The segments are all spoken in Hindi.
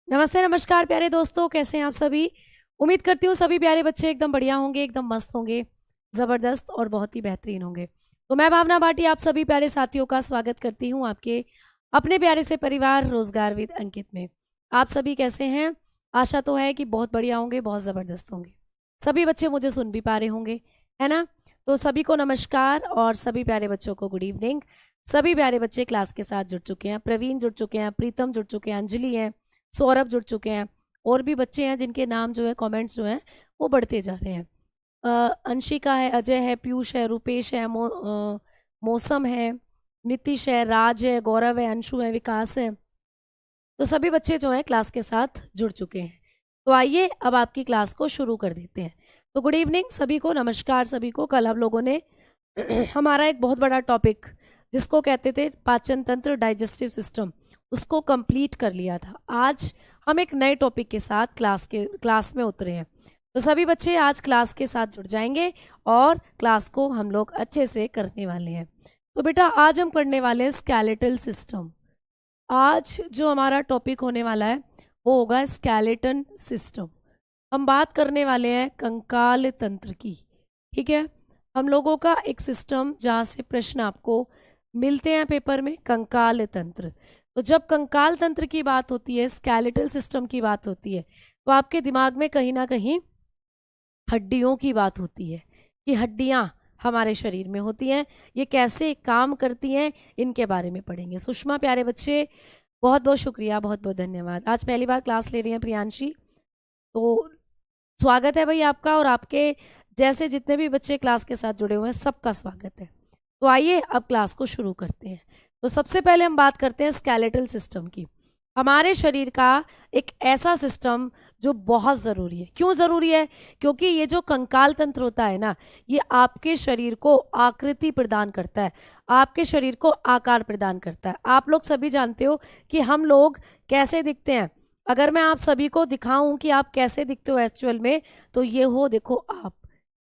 नमस्ते नमस्कार प्यारे दोस्तों, कैसे हैं आप सभी। उम्मीद करती हूँ सभी प्यारे बच्चे एकदम बढ़िया होंगे, एकदम मस्त होंगे, ज़बरदस्त और बहुत ही बेहतरीन होंगे। तो मैं भावना भाटी आप सभी प्यारे साथियों का स्वागत करती हूँ आपके अपने प्यारे से परिवार रोजगार विद अंकित में। आप सभी कैसे हैं? आशा तो है कि बहुत बढ़िया होंगे, बहुत ज़बरदस्त होंगे। सभी बच्चे मुझे सुन भी पा रहे होंगे, है ना। तो सभी को नमस्कार और सभी प्यारे बच्चों को गुड इवनिंग। सभी प्यारे बच्चे क्लास के साथ जुड़ चुके हैं, प्रवीण जुड़ चुके हैं, प्रीतम जुड़ चुके हैं, अंजलि है, सौरभ जुड़ चुके हैं, और भी बच्चे हैं जिनके नाम जो है कमेंट्स जो हैं वो बढ़ते जा रहे हैं। अंशिका है, अजय है, पीयूष है, रुपेश है, मौसम है, नीतीश है, राज है, गौरव है, अंशु है, विकास है। तो सभी बच्चे जो हैं क्लास के साथ जुड़ चुके हैं। तो आइए अब आपकी क्लास को शुरू कर देते हैं। तो गुड इवनिंग सभी को, नमस्कार सभी को। कल आप लोगों ने हमारा एक बहुत बड़ा टॉपिक जिसको कहते थे पाचन तंत्र, डाइजेस्टिव सिस्टम, उसको कंप्लीट कर लिया था। आज हम एक नए टॉपिक के साथ क्लास में उतरे हैं। तो सभी बच्चे आज क्लास के साथ जुड़ जाएंगे और क्लास को हम लोग अच्छे से करने वाले हैं। तो बेटा आज हम पढ़ने वाले हैं स्केलेटल सिस्टम। आज जो हमारा टॉपिक होने वाला है वो होगा स्केलेटन सिस्टम। हम बात करने वाले हैं कंकाल तंत्र की, ठीक है। हम लोगों का एक सिस्टम जहाँ से प्रश्न आपको मिलते हैं पेपर में, कंकाल तंत्र। तो जब कंकाल तंत्र की बात होती है, स्केलेटल सिस्टम की बात होती है, तो आपके दिमाग में कहीं ना कहीं हड्डियों की बात होती है कि हड्डियां हमारे शरीर में होती हैं, ये कैसे काम करती हैं, इनके बारे में पढ़ेंगे। सुषमा प्यारे बच्चे, बहुत बहुत शुक्रिया, बहुत बहुत धन्यवाद। आज पहली बार क्लास ले रही हैं प्रियांशी, तो स्वागत है भाई आपका, और आपके जैसे जितने भी बच्चे क्लास के साथ जुड़े हुए हैं सबका स्वागत है। तो आइए अब क्लास को शुरू करते हैं। तो सबसे पहले हम बात करते हैं स्केलेटल सिस्टम की। हमारे शरीर का एक ऐसा सिस्टम जो बहुत ज़रूरी है। क्यों ज़रूरी है? क्योंकि ये जो कंकाल तंत्र होता है ना, ये आपके शरीर को आकृति प्रदान करता है, आपके शरीर को आकार प्रदान करता है। आप लोग सभी जानते हो कि हम लोग कैसे दिखते हैं। अगर मैं आप सभी को दिखाऊं कि आप कैसे दिखते हो एक्चुअल में, तो ये हो, देखो आप,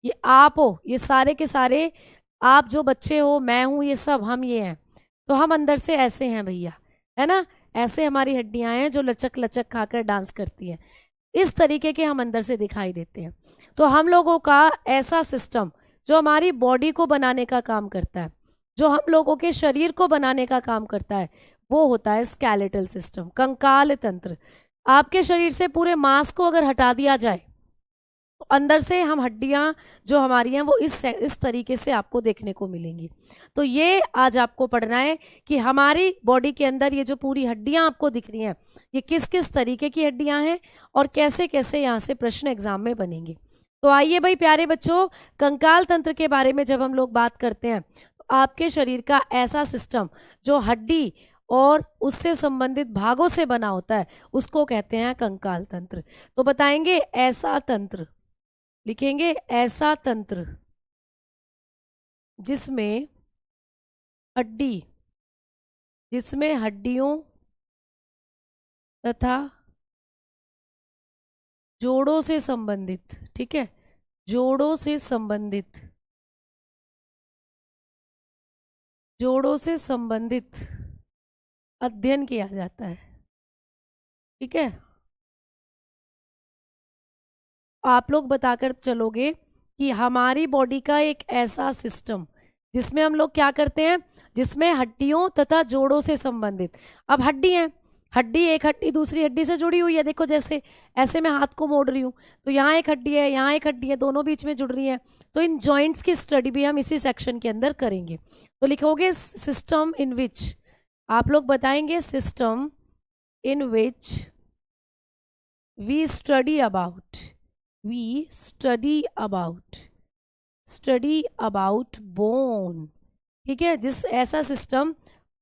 ये आप हो, ये सारे के सारे आप जो बच्चे हो, मैं हूं, ये सब हम ये हैं। तो हम अंदर से ऐसे हैं भैया, है ना। ऐसे हमारी हड्डियां हैं जो लचक लचक खाकर डांस करती हैं। इस तरीके के हम अंदर से दिखाई देते हैं। तो हम लोगों का ऐसा सिस्टम जो हमारी बॉडी को बनाने का काम करता है, जो हम लोगों के शरीर को बनाने का काम करता है, वो होता है स्केलेटल सिस्टम, कंकाल तंत्र। आपके शरीर से पूरे मांस को अगर हटा दिया जाए तो अंदर से हम हड्डियां जो हमारी हैं वो इस तरीके से आपको देखने को मिलेंगी। तो ये आज आपको पढ़ना है कि हमारी बॉडी के अंदर ये जो पूरी हड्डियां आपको दिख रही हैं, ये किस किस तरीके की हड्डियां हैं और कैसे कैसे यहाँ से प्रश्न एग्जाम में बनेंगे। तो आइए भाई प्यारे बच्चों, कंकाल तंत्र के बारे में जब हम लोग बात करते हैं तो आपके शरीर का ऐसा सिस्टम जो हड्डी और उससे संबंधित भागों से बना होता है उसको कहते हैं कंकाल तंत्र। तो बताएंगे ऐसा तंत्र, लिखेंगे ऐसा तंत्र जिसमें हड्डी, जिसमें हड्डियों तथा जोड़ों से संबंधित, ठीक है, जोड़ों से संबंधित, जोड़ों से संबंधित अध्ययन किया जाता है, ठीक है। आप लोग बताकर चलोगे कि हमारी बॉडी का एक ऐसा सिस्टम जिसमें हम लोग क्या करते हैं, जिसमें हड्डियों तथा जोड़ों से संबंधित। अब हड्डी है, हड्डी, एक हड्डी दूसरी हड्डी से जुड़ी हुई है। देखो जैसे ऐसे मैं हाथ को मोड़ रही हूँ तो यहाँ एक हड्डी है, यहाँ एक हड्डी है, दोनों बीच में जुड़ रही है। तो इन जॉइंट्स की स्टडी भी हम इसी सेक्शन के अंदर करेंगे। तो लिखोगे सिस्टम इन विच, आप लोग बताएंगे system in which we study about, we study about bone, ठीक है। जिस ऐसा सिस्टम,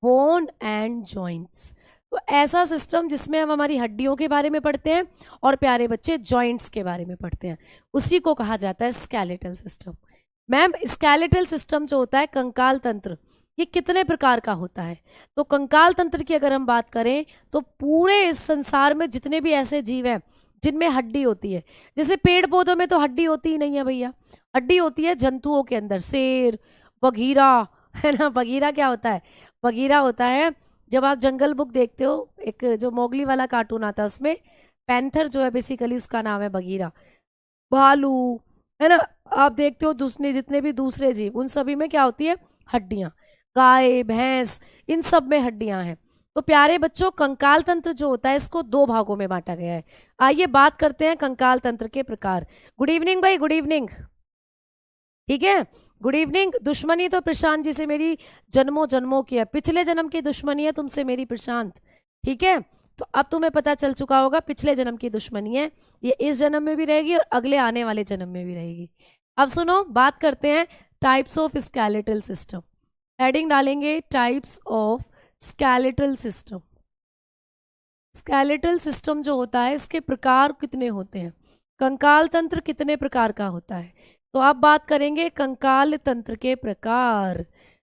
बोन एंड जॉइंट्स, तो ऐसा सिस्टम जिसमें हम हमारी हड्डियों के बारे में पढ़ते हैं और प्यारे बच्चे जॉइंट्स के बारे में पढ़ते हैं, उसी को कहा जाता है skeletal system. Ma'am skeletal system जो होता है, कंकाल तंत्र, ये कितने प्रकार का होता है? तो कंकाल तंत्र की अगर हम बात करें तो पूरे इस संसार में जितने भी ऐसे जीव हैं जिनमें हड्डी होती है, जैसे पेड़ पौधों में तो हड्डी होती ही नहीं है भैया, हड्डी होती है जंतुओं के अंदर, शेर, बघीरा, है ना। बघीरा क्या होता है? बघीरा होता है, जब आप जंगल बुक देखते हो, एक जो मोगली वाला कार्टून आता है उसमें पैंथर जो है बेसिकली उसका नाम है बगीरा, भालू, है ना। आप देखते हो दूसरे जितने भी दूसरे जीव उन सभी में क्या होती है, हड्डियां। गाय भैंस इन सब में हड्डियां हैं। तो प्यारे बच्चों कंकाल तंत्र जो होता है इसको दो भागों में बांटा गया है। आइए बात करते हैं कंकाल तंत्र के प्रकार। गुड इवनिंग भाई, गुड इवनिंग। ठीक है, गुड इवनिंग। दुश्मनी तो प्रशांत जी से मेरी जन्मों जन्मों की है, पिछले जन्म की दुश्मनी है तुमसे मेरी प्रशांत। ठीक है, तो अब तुम्हें पता चल चुका होगा पिछले जन्म की दुश्मनी है, ये इस जन्म में भी रहेगी और अगले आने वाले जन्म में भी रहेगी। अब सुनो, बात करते हैं types of skeletal system. Heading डालेंगे types of skeletal system. Skeletal system जो होता है इसके प्रकार कितने होते हैं, कंकाल तंत्र कितने प्रकार का होता है। तो आप बात करेंगे कंकाल तंत्र के प्रकार।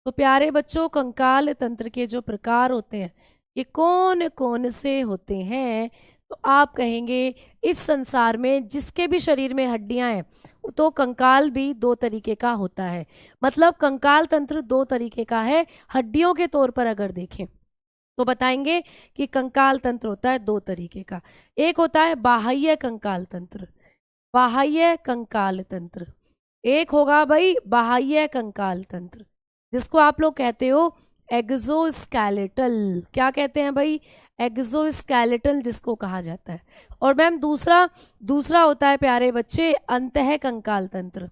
तो प्यारे बच्चों कंकाल तंत्र के जो प्रकार होते हैं ये कौन कौन से होते हैं, तो आप कहेंगे इस संसार में जिसके भी शरीर में हड्डियां हैं तो कंकाल भी दो तरीके का होता है। मतलब कंकाल तंत्र दो तरीके का है। हड्डियों के तौर पर अगर देखें तो बताएंगे कि कंकाल तंत्र होता है दो तरीके का। एक होता है बाह्य कंकाल तंत्र, बाह्य कंकाल तंत्र। एक होगा भाई बाह्य कंकाल तंत्र जिसको आप लोग कहते हो एक्सोस्केलेटल। क्या कहते हैं भाई, एक्सोस्केलेटल जिसको कहा जाता है। और मैम दूसरा होता है प्यारे बच्चे अंतः कंकाल तंत्र।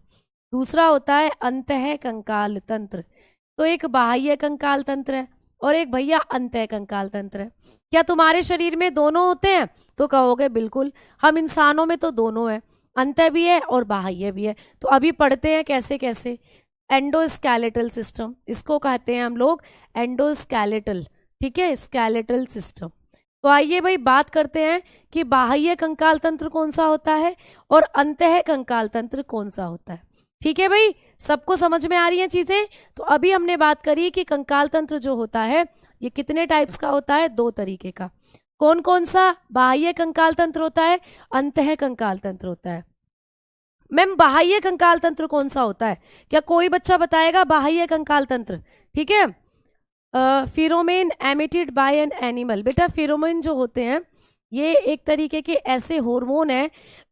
दूसरा होता है अंतः कंकाल तंत्र। तो एक बाह्य कंकाल तंत्र है और एक भैया अंतः कंकाल तंत्र है। क्या तुम्हारे शरीर में दोनों होते हैं, तो कहोगे बिल्कुल, हम इंसानों में तो दोनों है, अंतः भी है और बाह्य भी है। तो अभी पढ़ते हैं कैसे कैसे। एंडोस्केलेटल सिस्टम, इसको कहते हैं हम लोग एंडोस्केलेटल। ठीक है, स्केलेटल सिस्टम। तो आइए भाई बात करते हैं कि बाह्य कंकाल तंत्र कौन सा होता है और अंतः कंकाल तंत्र कौन सा होता है। ठीक है भाई, सबको समझ में आ रही हैं चीजें। तो अभी हमने बात करी कि कंकाल तंत्र जो होता है ये कितने टाइप्स का होता है, दो तरीके का। कौन कौन सा, बाह्य कंकाल तंत्र होता है, अंतः कंकाल तंत्र होता है। मैम बाह्य कंकाल तंत्र कौन सा होता है, क्या कोई बच्चा बताएगा बाह्य कंकाल तंत्र। ठीक है, pheromone emitted by an animal. बेटा फेरोमेन जो होते हैं ये एक तरीके के ऐसे हार्मोन है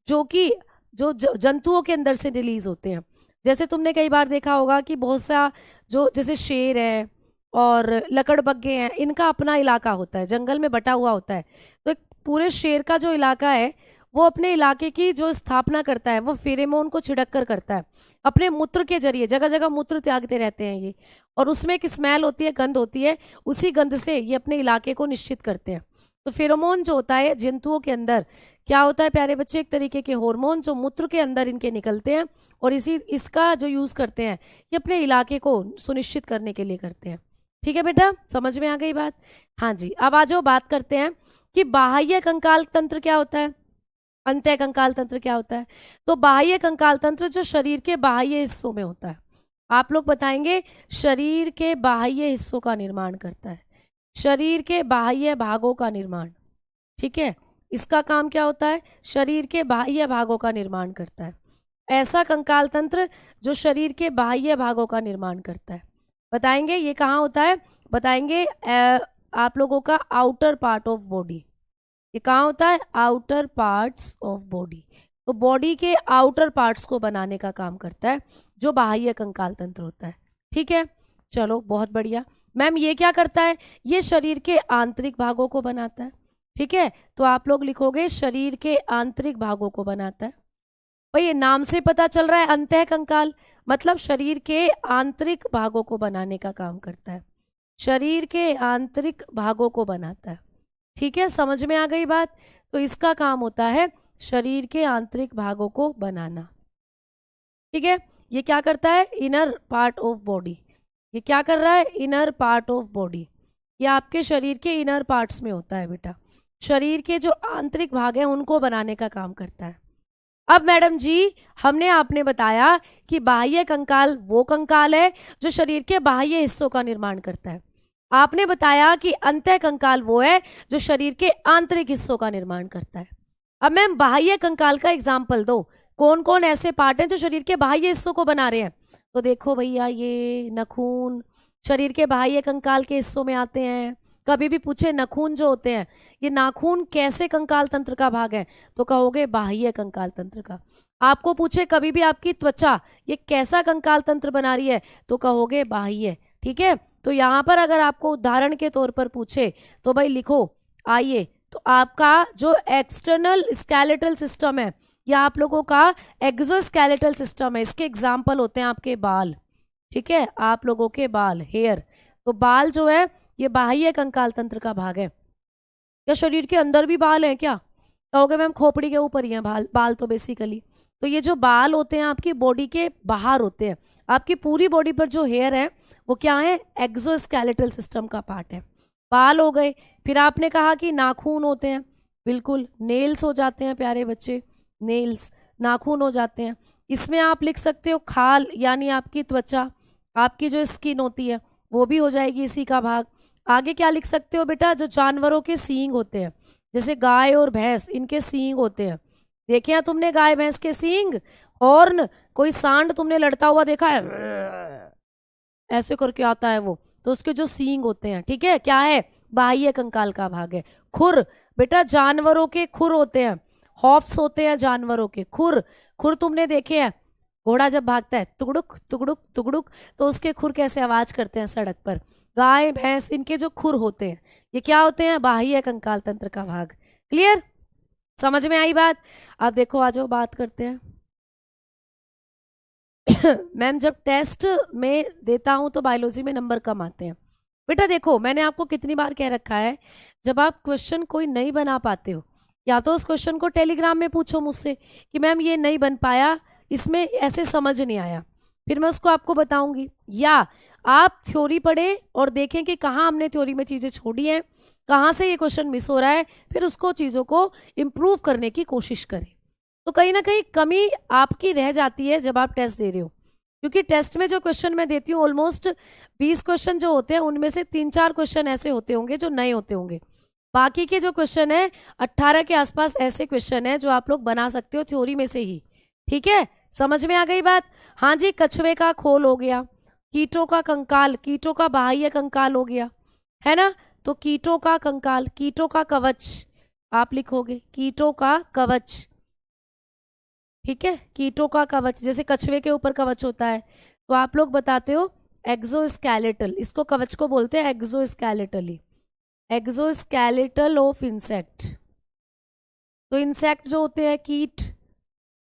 जो कि जो जंतुओं के अंदर से रिलीज होते हैं। जैसे तुमने कई बार देखा होगा कि बहुत सा जो जैसे शेर है और लकड़बग्गे हैं, इनका अपना इलाका होता है, जंगल में बटा हुआ होता है। तो एक पूरे शेर का जो इलाका है वो अपने इलाके की जो स्थापना करता है वो फेरोमोन को छिड़क कर करता है अपने मूत्र के जरिए। जगह जगह मूत्र त्यागते रहते हैं ये, और उसमें एक स्मेल होती है, गंध होती है, उसी गंध से ये अपने इलाके को निश्चित करते हैं। तो फेरोमोन जो होता है जंतुओं के अंदर क्या होता है प्यारे बच्चे, एक तरीके के हार्मोन जो मूत्र के अंदर इनके निकलते हैं और इसका जो यूज करते हैं ये अपने इलाके को सुनिश्चित करने के लिए करते हैं। ठीक है बेटा, समझ में आ गई बात। हाँ जी, अब आ जाओ बात करते हैं कि बाह्य कंकाल तंत्र क्या होता है, अंतः कंकाल तंत्र क्या होता है। तो बाह्य कंकाल तंत्र जो शरीर के बाह्य हिस्सों में होता है, आप लोग बताएंगे शरीर के बाह्य हिस्सों का निर्माण करता है, शरीर के बाह्य भागों का निर्माण। ठीक है, इसका काम क्या होता है, शरीर के बाह्य भागों का निर्माण करता है। ऐसा कंकाल तंत्र जो शरीर के बाह्य भागों का निर्माण करता है, बताएंगे ये कहाँ होता है। बताएंगे आप लोगों का आउटर पार्ट ऑफ बॉडी। ये कहाँ होता है, आउटर पार्ट्स ऑफ बॉडी। तो बॉडी के आउटर पार्ट्स को बनाने का काम करता है जो बाह्य कंकाल तंत्र होता है। ठीक है, चलो बहुत बढ़िया। मैम ये क्या करता है, ये शरीर के आंतरिक भागों को बनाता है। ठीक है, तो आप लोग लिखोगे शरीर के आंतरिक भागों को बनाता है। भाई ये नाम से पता चल रहा है अंतः कंकाल, मतलब शरीर के आंतरिक भागों को बनाने का काम करता है, शरीर के आंतरिक भागों को बनाता है। ठीक है, समझ में आ गई बात। तो इसका काम होता है शरीर के आंतरिक भागों को बनाना। ठीक है, ये क्या करता है, इनर पार्ट ऑफ बॉडी। ये क्या कर रहा है, इनर पार्ट ऑफ बॉडी। ये आपके शरीर के इनर पार्ट्स में होता है बेटा, शरीर के जो आंतरिक भाग हैं उनको बनाने का काम करता है। अब मैडम जी हमने आपने बताया कि बाह्य कंकाल वो कंकाल है जो शरीर के बाह्य हिस्सों का निर्माण करता है, आपने बताया कि अंतः कंकाल वो है जो शरीर के आंतरिक हिस्सों का निर्माण करता है। अब मैम बाह्य कंकाल का एग्जाम्पल दो, कौन कौन ऐसे पार्ट हैं जो शरीर के बाह्य हिस्सों को बना रहे हैं। तो देखो भैया ये नाखून शरीर के बाह्य कंकाल के हिस्सों में आते हैं, कभी भी पूछे नखून जो होते हैं, ये नाखून कैसे कंकाल तंत्र का भाग है, तो कहोगे बाह्य कंकाल तंत्र का। आपको पूछे कभी भी आपकी त्वचा ये कैसा कंकाल तंत्र बना रही है, तो कहोगे बाह्य। ठीक है, तो यहाँ पर अगर आपको उदाहरण के तौर पर पूछे तो भाई लिखो, आइए, तो आपका जो एक्सटर्नल स्केलेटल सिस्टम है या आप लोगों का एक्सोस्केलेटल सिस्टम है, इसके एग्जाम्पल होते हैं आपके बाल। ठीक है, आप लोगों के बाल, हेयर, तो बाल जो है ये बाह्य कंकाल तंत्र का भाग है। क्या शरीर के अंदर भी बाल हैं क्या, कहोगे मैम खोपड़ी के ऊपर ही हैं बाल तो बेसिकली। तो ये जो बाल होते हैं आपकी बॉडी के बाहर होते हैं, आपकी पूरी बॉडी पर जो हेयर है वो क्या है, एक्सोस्केलेटल सिस्टम का पार्ट है। बाल हो गए, फिर आपने कहा कि नाखून होते हैं, बिल्कुल, नेल्स हो जाते हैं प्यारे बच्चे, नेल्स नाखून हो जाते हैं। इसमें आप लिख सकते हो खाल, यानी आपकी त्वचा, आपकी जो स्किन होती है वो भी हो जाएगी इसी का भाग। आगे क्या लिख सकते हो बेटा, जो जानवरों के सींग होते हैं, जैसे गाय और भैंस, इनके सींग होते हैं। देखे हैं तुमने गाय भैंस के सींग, हॉर्न, कोई सांड तुमने लड़ता हुआ देखा है, ऐसे करके आता है वो, तो उसके जो सींग होते हैं, ठीक है, क्या है, बाह्य कंकाल का भाग है। खुर, बेटा जानवरों के खुर होते हैं, हॉफ्स होते हैं जानवरों के खुर। खुर तुमने देखे हैं, घोड़ा जब भागता है तुगड़ुक तुगड़ुक तुगड़ुक, तो उसके खुर कैसे आवाज करते हैं सड़क पर। गाय भैंस, इनके जो खुर होते हैं ये क्या होते हैं, बाह्य कंकाल तंत्र का भाग। क्लियर, समझ में आई बात। अब देखो आ जाओ बात करते हैं। मैम जब टेस्ट में देता हूं तो बायोलॉजी में नंबर कम आते हैं। बेटा देखो, मैंने आपको कितनी बार कह रखा है, जब आप क्वेश्चन कोई नहीं बना पाते हो, या तो उस क्वेश्चन को टेलीग्राम में पूछो मुझसे कि मैम ये नहीं बन पाया, इसमें ऐसे समझ नहीं आया, फिर मैं उसको आपको बताऊंगी। या आप थ्योरी पढ़े और देखें कि कहाँ हमने थ्योरी में चीज़ें छोड़ी हैं, कहाँ से ये क्वेश्चन मिस हो रहा है, फिर उसको चीज़ों को इम्प्रूव करने की कोशिश करें। तो कहीं ना कहीं कमी आपकी रह जाती है जब आप टेस्ट दे रहे हो, क्योंकि टेस्ट में जो क्वेश्चन मैं देती हूँ ऑलमोस्ट 20 क्वेश्चन जो होते हैं उनमें से 3-4 क्वेश्चन ऐसे होते होंगे जो नए होते होंगे। बाकी के जो क्वेश्चन है 18 के आसपास ऐसे क्वेश्चन है जो आप लोग बना सकते हो थ्योरी में से ही। ठीक है, समझ में आ गई बात। हाँ जी, कछुए का खोल हो गया, कीटों का कंकाल, कीटों का बाह्य कंकाल हो गया, है ना। तो कीटों का कंकाल, कीटों का कवच आप लिखोगे, कीटों का कवच। ठीक है, कीटों का कवच, जैसे कछुए के ऊपर कवच होता है तो आप लोग बताते हो एक्सोस्केलेटल, इसको कवच को बोलते हैं एक्सोस्केलेटली, एक्सोस्केलेटल ऑफ इंसेक्ट। तो इंसेक्ट जो होते हैं कीट,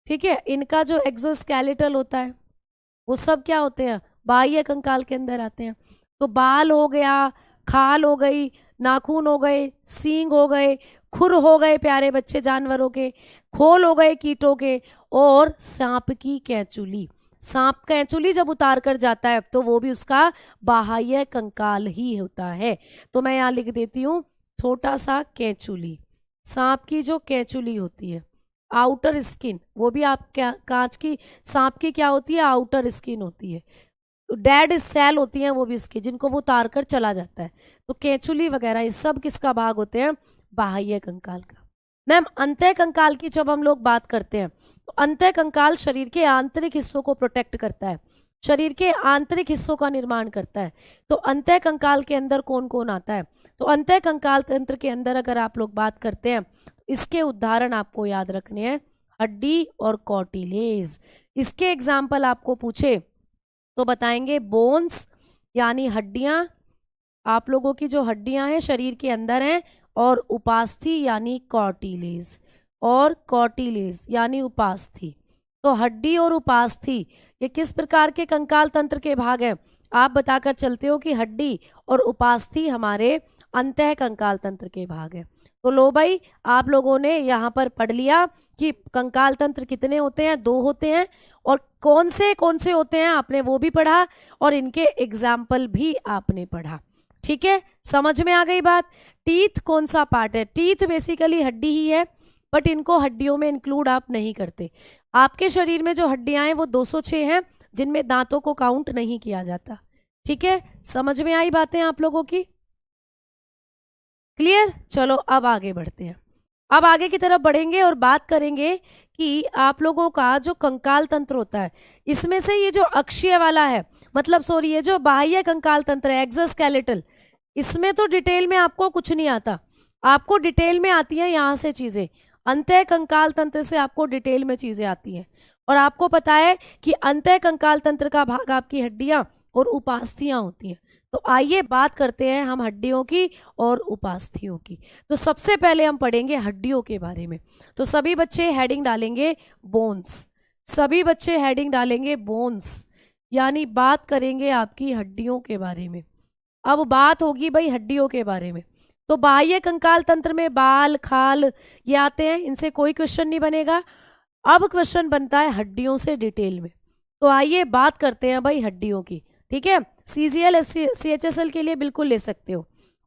ठीक है, इनका जो एक्सोस्केलेटल होता है वो सब क्या होते हैं, बाह्य कंकाल के अंदर आते हैं। तो बाल हो गया, खाल हो गई, नाखून हो गए, सींग हो गए, खुर हो गए प्यारे बच्चे जानवरों के, खोल हो गए कीटों के, और सांप की कैंचुली। सांप कैंचुली जब उतार कर जाता है तो वो भी उसका बाह्य कंकाल ही होता है। तो मैं यहाँ लिख देती हूँ छोटा सा कैंचुली, सांप की जो कैंचुली होती है, आउटर स्किन, वो भी आप क्या, कांच की सांप की क्या होती है, आउटर स्किन होती है, डेड सेल होती हैं वो भी उसकी, जिनको वो उतार कर चला जाता है। तो कैंचुली वगैरह ये सब किसका भाग होते हैं, बाह्य कंकाल का। मैम अंतः कंकाल की जब हम लोग बात करते हैं तो अंतः कंकाल शरीर के आंतरिक हिस्सों को प्रोटेक्ट करता है, शरीर के आंतरिक हिस्सों का निर्माण करता है। तो अंतः कंकाल के अंदर कौन कौन आता है, तो अंतः कंकाल तंत्र के अंदर अगर आप लोग बात करते हैं, इसके उदाहरण आपको याद रखने हैं, हड्डी और कॉर्टिलेज। इसके एग्जाम्पल आपको पूछे तो बताएंगे बोन्स, यानी हड्डियां, आप लोगों की जो हड्डियां हैं शरीर के अंदर हैं, और उपास्थि यानी कॉर्टिलेज, और कॉर्टिलेज यानी उपास्थि। तो हड्डी और उपास्थि ये किस प्रकार के कंकाल तंत्र के भाग हैं, आप बताकर चलते हो कि हड्डी और उपास्थि हमारे अंतः कंकाल तंत्र के भाग हैं। तो लो भाई, आप लोगों ने यहाँ पर पढ़ लिया कि कंकाल तंत्र कितने होते हैं, 2 होते हैं, और कौन से होते हैं आपने वो भी पढ़ा, और इनके एग्जाम्पल भी आपने पढ़ा। ठीक है, समझ में आ गई बात। टीथ कौन सा पार्ट है, टीथ बेसिकली हड्डी ही है, बट इनको हड्डियों में इंक्लूड आप नहीं करते। आपके शरीर में जो हड्डियां हैं वो 206 हैं, जिनमें दांतों को काउंट नहीं किया जाता। ठीक है, समझ में आई बातें आप लोगों की, क्लियर। चलो अब आगे बढ़ते हैं, अब आगे की तरफ बढ़ेंगे और बात करेंगे कि आप लोगों का जो कंकाल तंत्र होता है, इसमें से ये जो अक्षीय वाला है, मतलब सॉरी ये जो बाह्य कंकाल तंत्र है एक्सोस्केलेटल, इसमें तो डिटेल में आपको कुछ नहीं आता, आपको डिटेल में आती है यहाँ से चीजें, अंतः कंकाल तंत्र से आपको डिटेल में चीजें आती हैं। और आपको पता है कि अंतः कंकाल तंत्र का भाग आपकी हड्डियां और उपास्थियां होती हैं। तो आइए बात करते हैं हम हड्डियों की और उपास्थियों की। तो सबसे पहले हम पढ़ेंगे हड्डियों के बारे में। तो सभी बच्चे हेडिंग डालेंगे बोन्स, सभी बच्चे हेडिंग डालेंगे बोन्स, यानी बात करेंगे आपकी हड्डियों के बारे में। अब बात होगी भाई हड्डियों के बारे में। तो बाह्य कंकाल तंत्र में बाल, खाल ये आते हैं, इनसे कोई क्वेश्चन नहीं बनेगा। अब क्वेश्चन बनता है हड्डियों से डिटेल में। तो आइए बात करते हैं भाई हड्डियों की, ठीक है। सीजीएल सीएचएसएल के लिए बिल्कुल ले सकते हो।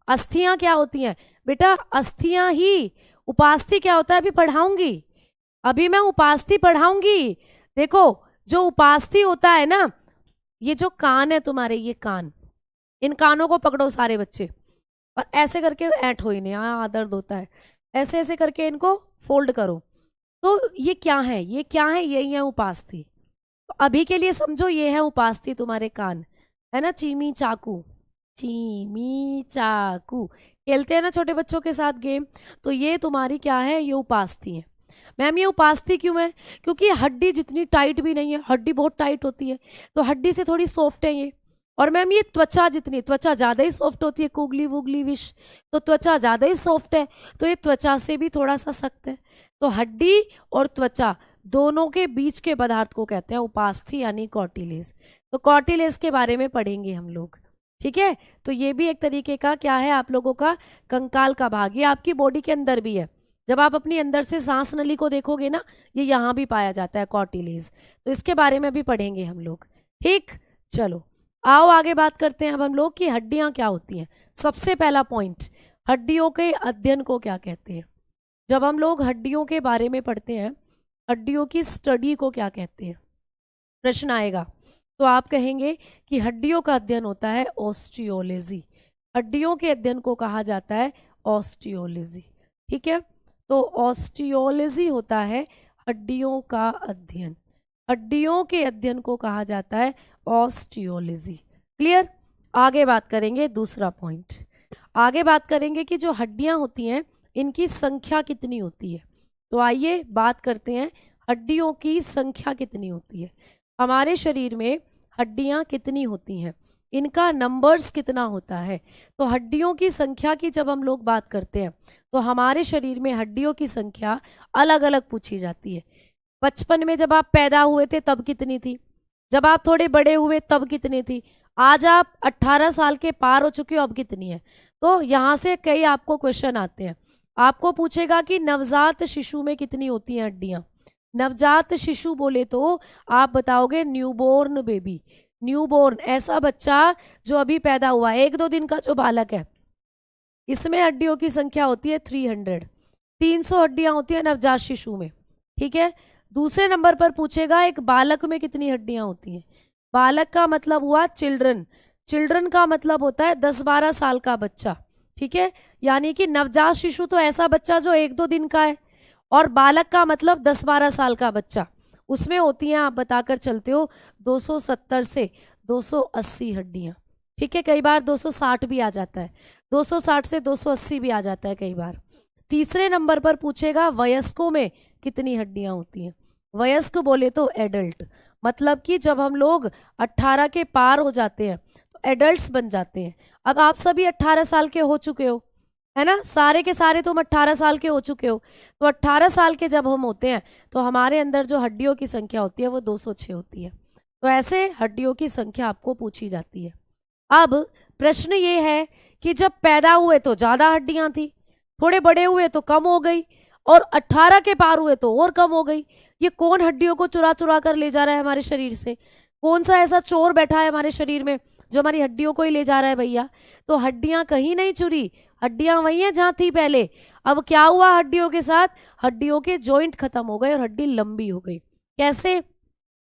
अस्थियां क्या होती हैं बेटा, अस्थियां ही। उपास्थि क्या होता है अभी पढ़ाऊंगी, अभी मैं उपास्थि पढ़ाऊंगी। देखो जो उपास्थि होता है ना, ये जो कान है तुम्हारे, ये कान, इन कानों को पकड़ो सारे बच्चे और ऐसे करके ऐंठ हो इन्हें, हाँ दर्द होता है, ऐसे ऐसे करके इनको फोल्ड करो। तो ये क्या है, ये क्या है, यही है उपास्थि। तो अभी के लिए समझो ये है उपास्थि, तुम्हारे कान है ना। चीमी चाकू, चीमी चाकू खेलते हैं ना छोटे बच्चों के साथ गेम, तो ये तुम्हारी क्या है, ये उपास्थि है। मैम ये उपास्थि क्यों है, क्योंकि हड्डी जितनी टाइट भी नहीं है, हड्डी बहुत टाइट होती है, तो हड्डी से थोड़ी सॉफ्ट है ये। और मैम ये त्वचा, जितनी त्वचा ज़्यादा ही सॉफ्ट होती है, कुगली वुगली विश, तो त्वचा ज़्यादा ही सॉफ्ट है, तो ये त्वचा से भी थोड़ा सा सख्त है। तो हड्डी और त्वचा दोनों के बीच के पदार्थ को कहते हैं उपास्थि यानी कॉर्टिलेज। तो कॉर्टिलेज के बारे में पढ़ेंगे हम लोग, ठीक है। तो ये भी एक तरीके का क्या है, आप लोगों का कंकाल का भाग, ये आपकी बॉडी के अंदर भी है। जब आप अपनी अंदर से सांस नली को देखोगे ना, ये यहाँ भी पाया जाता है कॉर्टिलेज। तो इसके बारे में भी पढ़ेंगे हम लोग, ठीक। चलो आओ आगे बात करते हैं अब हम लोग कि हड्डियां क्या होती हैं। सबसे पहला पॉइंट, हड्डियों के अध्ययन को क्या कहते हैं। जब हम लोग हड्डियों के बारे में पढ़ते हैं, हड्डियों की स्टडी को क्या कहते हैं, प्रश्न आएगा तो आप कहेंगे कि हड्डियों का अध्ययन होता है ऑस्टियोलॉजी। हड्डियों के अध्ययन को कहा जाता है ऑस्टियोलॉजी, ठीक है। तो ऑस्टियोलॉजी होता है हड्डियों का अध्ययन, हड्डियों के अध्ययन को कहा जाता है ऑस्टियोलॉजी। क्लियर। आगे बात करेंगे दूसरा पॉइंट, आगे बात करेंगे कि जो हड्डियां होती हैं इनकी संख्या कितनी होती है। तो आइए बात करते हैं हड्डियों की संख्या कितनी होती है। हमारे शरीर में हड्डियां कितनी होती हैं, इनका नंबर्स कितना होता है। तो हड्डियों की संख्या की जब हम लोग बात करते हैं तो हमारे शरीर में हड्डियों की संख्या अलग अलग पूछी जाती है। बचपन में जब आप पैदा हुए थे तब कितनी थी, जब आप थोड़े बड़े हुए तब कितनी थी, आज आप 18 साल के पार हो चुके हो अब कितनी है। तो यहाँ से कई आपको क्वेश्चन आते हैं। आपको पूछेगा कि नवजात शिशु में कितनी होती हैं हड्डियां। नवजात शिशु बोले तो आप बताओगे न्यूबॉर्न बेबी, न्यूबॉर्न ऐसा बच्चा जो अभी पैदा हुआ है, 1-2 दिन का जो बालक है, इसमें हड्डियों की संख्या होती है 300 हड्डियां होती है नवजात शिशु में, ठीक है। दूसरे नंबर पर पूछेगा एक बालक में कितनी हड्डियां होती हैं। बालक का मतलब हुआ चिल्ड्रन, चिल्ड्रन का मतलब होता है 10-12 साल का बच्चा, ठीक है। यानी कि नवजात शिशु तो ऐसा बच्चा जो 1-2 दिन का है, और बालक का मतलब 10-12 साल का बच्चा, उसमें होती हैं आप बताकर चलते हो 270 से 280 हड्डियां, ठीक है। कई बार 260 भी आ जाता है, 260 से 280 भी आ जाता है कई बार। तीसरे नंबर पर पूछेगा वयस्कों में कितनी हड्डियां होती हैं। वयस्क बोले तो एडल्ट, मतलब कि जब हम लोग 18 के पार हो जाते हैं तो एडल्ट्स बन जाते हैं। अब आप सभी 18 साल के हो चुके हो, है ना, सारे के सारे तुम 18 साल के हो चुके हो। तो 18 साल के जब हम होते हैं तो हमारे अंदर जो हड्डियों की संख्या होती है वो 206 होती है। तो ऐसे हड्डियों की संख्या आपको पूछी जाती है। अब प्रश्न ये है कि जब पैदा हुए तो ज़्यादा हड्डियां थी, थोड़े बड़े हुए तो कम हो गई, और 18 के पार हुए तो और कम हो गई। ये कौन हड्डियों को चुरा चुरा कर ले जा रहा है हमारे शरीर से, कौन सा ऐसा चोर बैठा है हमारे शरीर में जो हमारी हड्डियों को ही ले जा रहा है भैया। तो हड्डियां कहीं नहीं चुरी, हड्डियां वही हैं जहां थी पहले। अब क्या हुआ हड्डियों के साथ, हड्डियों के जॉइंट खत्म हो गए और हड्डी लंबी हो गई। कैसे,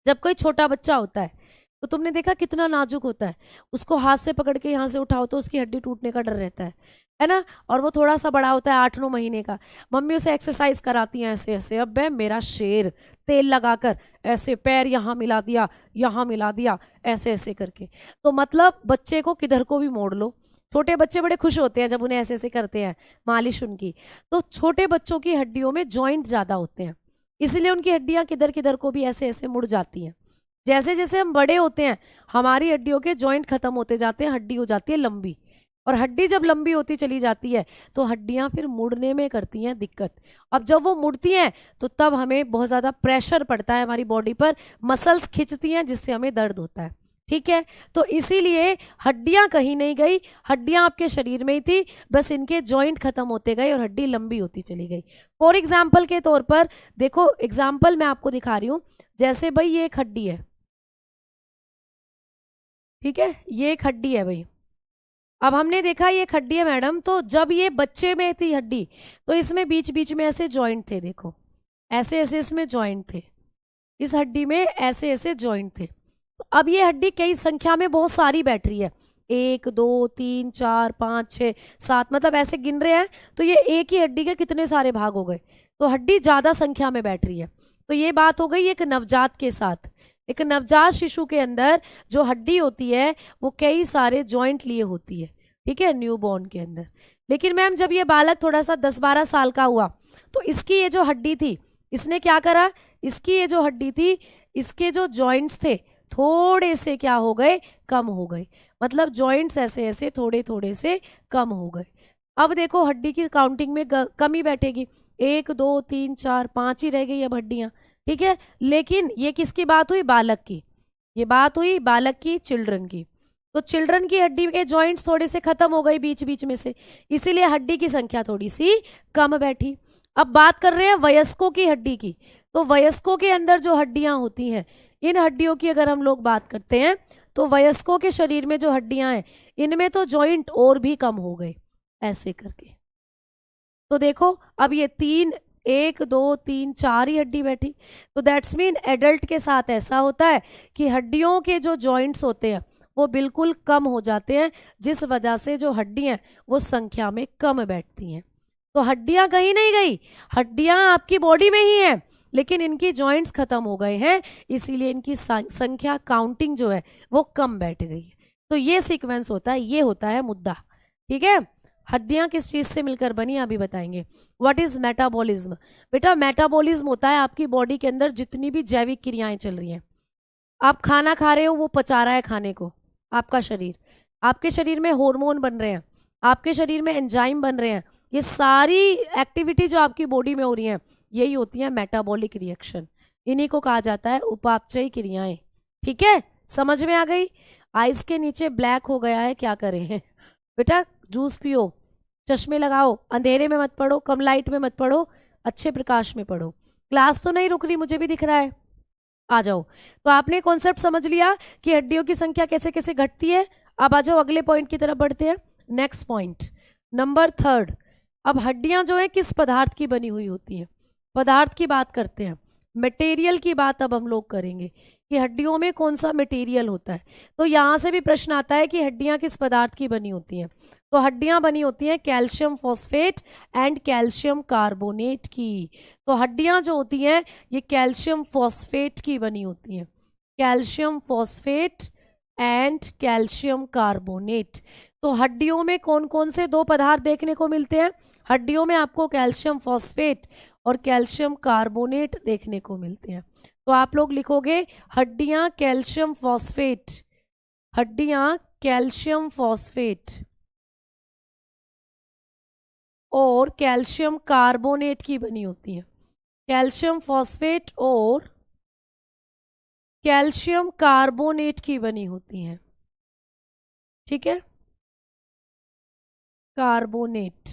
जब कोई छोटा बच्चा होता है तो तुमने देखा कितना नाजुक होता है, उसको हाथ से पकड़ के यहाँ से उठाओ तो उसकी हड्डी टूटने का डर रहता है ना। और वो थोड़ा सा बड़ा होता है 8-9 महीने का, मम्मी उसे एक्सरसाइज कराती हैं ऐसे ऐसे, अब मेरा शेर, तेल लगाकर ऐसे पैर यहाँ मिला दिया, यहाँ मिला दिया, ऐसे ऐसे करके। तो मतलब बच्चे को किधर को भी मोड़ लो, छोटे बच्चे बड़े खुश होते हैं जब उन्हें ऐसे ऐसे करते हैं मालिश उनकी। तो छोटे बच्चों की हड्डियों में जॉइंट ज्यादा होते हैं, इसलिए उनकी हड्डियां किधर किधर को भी ऐसे ऐसे मुड़ जाती हैं। जैसे जैसे हम बड़े होते हैं हमारी हड्डियों के जॉइंट खत्म होते जाते हैं, हड्डी हो जाती है लंबी। और हड्डी जब लंबी होती चली जाती है तो हड्डियां फिर मुड़ने में करती हैं दिक्कत। अब जब वो मुड़ती हैं तो तब हमें बहुत ज़्यादा प्रेशर पड़ता है हमारी बॉडी पर, मसल्स खिंचती हैं जिससे हमें दर्द होता है। ठीक है, तो इसीलिए हड्डियां कहीं नहीं गई, हड्डियां आपके शरीर में ही थी, बस इनके जॉइंट खत्म होते गए और हड्डी लंबी होती चली गई। फॉर एग्जाम्पल के तौर पर देखो, एग्जाम्पल मैं आपको दिखा रही हूं। जैसे भाई ये एक हड्डी है, ठीक है, ये एक हड्डी है भाई। अब हमने देखा ये हड्डी है मैडम, तो जब ये बच्चे में थी हड्डी तो इसमें बीच बीच में ऐसे जॉइंट थे, देखो ऐसे ऐसे इसमें जॉइंट थे, इस हड्डी में ऐसे ऐसे जॉइंट थे। तो अब ये हड्डी कई संख्या में बहुत सारी बैठ रही है, 1 2 3 4 5 6 7, मतलब ऐसे गिन रहे हैं तो ये एक ही हड्डी के कितने सारे भाग हो गए, तो हड्डी ज्यादा संख्या में बैठ रही है। तो ये बात हो गई एक नवजात के साथ। एक नवजात शिशु के अंदर जो हड्डी होती है वो कई सारे जॉइंट लिए होती है, ठीक है, न्यूबॉर्न के अंदर। लेकिन मैम जब ये बालक थोड़ा सा 10-12 साल का हुआ तो इसकी ये जो हड्डी थी, इसने क्या करा, इसकी ये जो हड्डी थी इसके जो जॉइंट्स थे थोड़े से क्या हो गए, कम हो गए, मतलब जॉइंट्स ऐसे ऐसे थोड़े थोड़े से कम हो गए। अब देखो हड्डी की काउंटिंग में कमी बैठेगी, 1 2 3 4 5 ही रह गई अब हड्डियां, ठीक है। लेकिन ये किसकी बात हुई, बालक की, ये बात हुई बालक की, चिल्ड्रन की। तो चिल्ड्रन की हड्डी के जॉइंट्स थोड़े से खत्म हो गए बीच बीच में से, इसीलिए हड्डी की संख्या थोड़ी सी कम बैठी। अब बात कर रहे हैं वयस्कों की हड्डी की। तो वयस्कों के अंदर जो हड्डियां होती हैं, इन हड्डियों की अगर हम लोग बात करते हैं तो वयस्कों के शरीर में जो हड्डियां हैं इनमें तो जॉइंट और भी कम हो गए ऐसे करके। तो देखो अब ये 1 2 3 4 ही हड्डी बैठी। तो दैट्स मीन एडल्ट के साथ ऐसा होता है कि हड्डियों के जो जॉइंट्स होते हैं वो बिल्कुल कम हो जाते हैं, जिस वजह से जो हड्डियां वो संख्या में कम बैठती हैं। तो हड्डियां कहीं नहीं गई, हड्डियां आपकी बॉडी में ही हैं, लेकिन इनकी जॉइंट्स खत्म हो गए हैं, इसीलिए इनकी संख्या काउंटिंग जो है वो कम बैठ गई है। तो ये सीक्वेंस होता है, ये होता है मुद्दा, ठीक है। हड्डियां किस चीज से मिलकर बनी अभी बताएंगे। व्हाट इज मेटाबॉलिज्म, बेटा मेटाबॉलिज्म होता है आपकी बॉडी के अंदर जितनी भी जैविक क्रियाएं चल रही हैं। आप खाना खा रहे हो, वो पचा रहा है खाने को आपका शरीर, आपके शरीर में हार्मोन बन रहे हैं, आपके शरीर में एंजाइम बन रहे हैं, ये सारी एक्टिविटी जो आपकी बॉडी में हो रही हैं यही होती है मेटाबॉलिक रिएक्शन, इन्हीं को कहा जाता है उपापचयी क्रियाएं, ठीक है। समझ में आ गई। आइस के नीचे ब्लैक हो गया है, क्या करें बेटा, जूस पियो, चश्मे लगाओ, अंधेरे में मत पढ़ो, कम लाइट में मत पढ़ो, अच्छे प्रकाश में पढ़ो। क्लास तो नहीं रुक रही, मुझे भी दिख रहा है, आ जाओ। तो आपने कॉन्सेप्ट समझ लिया कि हड्डियों की संख्या कैसे कैसे घटती है। अब आ जाओ अगले पॉइंट की तरफ बढ़ते हैं। Next point number 3। अब हड्डियां जो है किस पदार्थ की बनी हुई होती हैं, पदार्थ की बात करते हैं, मटेरियल की बात अब हम लोग करेंगे कि हड्डियों में कौन सा मटेरियल होता है। तो यहां से भी प्रश्न आता है कि हड्डियां किस पदार्थ की बनी होती हैं। तो हड्डियां बनी होती हैं calcium phosphate and calcium carbonate की। तो हड्डियां जो होती हैं ये कैल्शियम फॉस्फेट की बनी होती हैं, calcium phosphate and calcium carbonate. तो हड्डियों में कौन कौन से 2 पदार्थ देखने को मिलते हैं, हड्डियों में आपको कैल्शियम फॉस्फेट और कैल्शियम कार्बोनेट देखने को मिलते हैं। तो आप लोग लिखोगे हड्डियां कैल्शियम फॉस्फेट, हड्डियां कैल्शियम फॉस्फेट और कैल्शियम कार्बोनेट की बनी होती हैं, कैल्शियम फॉस्फेट और कैल्शियम कार्बोनेट की बनी होती हैं, ठीक है, कार्बोनेट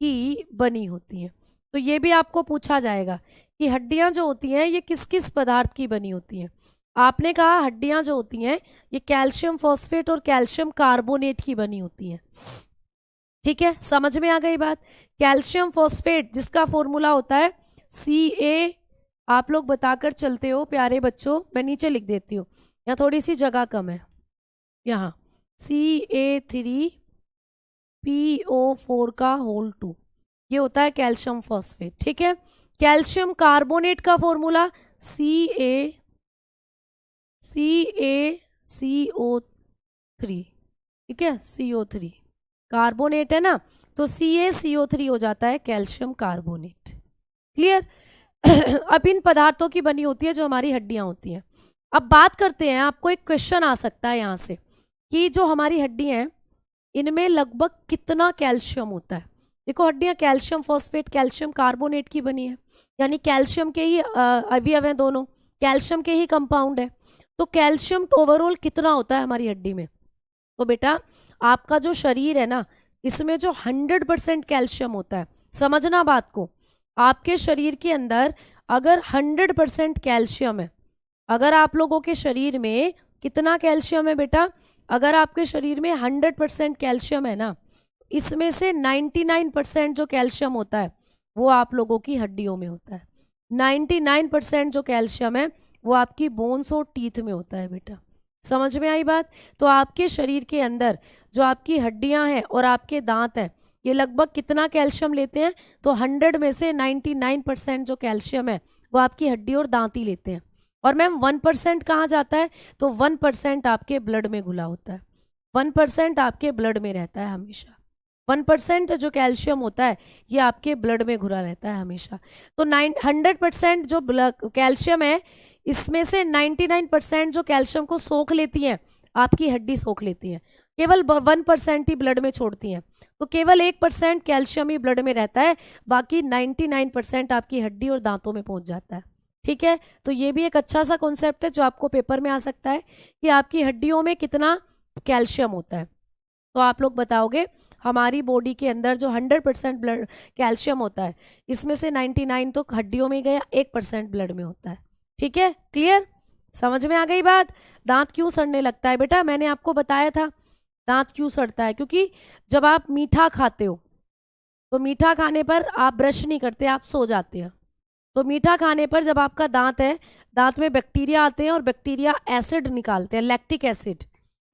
की बनी होती हैं। तो ये भी आपको पूछा जाएगा कि हड्डियां जो होती हैं ये किस किस पदार्थ की बनी होती हैं। आपने कहा हड्डियां जो होती हैं ये कैल्शियम फॉस्फेट और कैल्शियम कार्बोनेट की बनी होती हैं, ठीक है, समझ में आ गई बात। कैल्शियम फॉस्फेट जिसका फॉर्मूला होता है Ca, आप लोग बताकर चलते हो प्यारे बच्चों, मैं नीचे लिख देती हूँ, यहाँ थोड़ी सी जगह कम है, यहाँ CA3PO4 का होल 2, ये होता है कैल्शियम फॉस्फेट, ठीक है। कैल्शियम कार्बोनेट का फॉर्मूला CaCO3, ठीक है, CO3 कार्बोनेट है ना, तो CaCO3 हो जाता है कैल्शियम कार्बोनेट। क्लियर। अब इन पदार्थों की बनी होती है जो हमारी हड्डियां होती हैं। अब बात करते हैं, आपको एक क्वेश्चन आ सकता है यहाँ से कि जो हमारी हड्डियां हैं इनमें लगभग कितना कैल्शियम होता है। देखो हड्डियां कैल्शियम फॉस्फेट कैल्शियम कार्बोनेट की बनी है, यानी कैल्शियम के ही अवयव हैं दोनों, कैल्शियम के ही कंपाउंड है। तो कैल्शियम ओवरऑल कितना होता है हमारी हड्डी में? तो बेटा आपका जो शरीर है ना, इसमें जो 100% कैल्शियम होता है, समझना बात को, आपके शरीर के अंदर अगर 100% कैल्शियम है, अगर आप लोगों के शरीर में कितना कैल्शियम है बेटा, अगर आपके शरीर में 100% कैल्शियम है ना, इसमें से 99% जो कैल्शियम होता है वो आप लोगों की हड्डियों में होता है। 99% जो कैल्शियम है वो आपकी बोन्स और टीथ में होता है बेटा। समझ में आई बात? तो आपके शरीर के अंदर जो आपकी हड्डियां हैं और आपके दांत हैं, ये लगभग कितना कैल्शियम लेते हैं? तो 100 में से 99% जो कैल्शियम है वो आपकी हड्डी और दांत ही लेते हैं। और मैम 1% कहाँ जाता है? तो 1% आपके ब्लड में घुला होता है, 1% आपके ब्लड में रहता है हमेशा। 1% जो कैल्शियम होता है ये आपके ब्लड में घुला रहता है हमेशा। तो 100% जो कैल्शियम है, इसमें से 99% जो कैल्शियम को सोख लेती है आपकी हड्डी सोख लेती है, केवल 1% ही ब्लड में छोड़ती हैं। तो केवल 1% कैल्शियम ही ब्लड में रहता है, बाकी 99% आपकी हड्डी और दांतों में पहुंच जाता है। ठीक है, तो ये भी एक अच्छा सा कॉन्सेप्ट है जो आपको पेपर में आ सकता है कि आपकी हड्डियों में कितना कैल्शियम होता है। तो आप लोग बताओगे हमारी बॉडी के अंदर जो 100% ब्लड कैल्शियम होता है, इसमें से 99 तो हड्डियों में गया, 1% ब्लड में होता है। ठीक है, क्लियर? समझ में आ गई बात? दांत क्यों सड़ने लगता है बेटा? मैंने आपको बताया था दांत क्यों सड़ता है, क्योंकि जब आप मीठा खाते हो तो मीठा खाने पर आप ब्रश नहीं करते, आप सो जाते हैं। तो मीठा खाने पर जब आपका दांत है, दांत में बैक्टीरिया आते हैं और बैक्टीरिया एसिड निकालते हैं, लैक्टिक एसिड।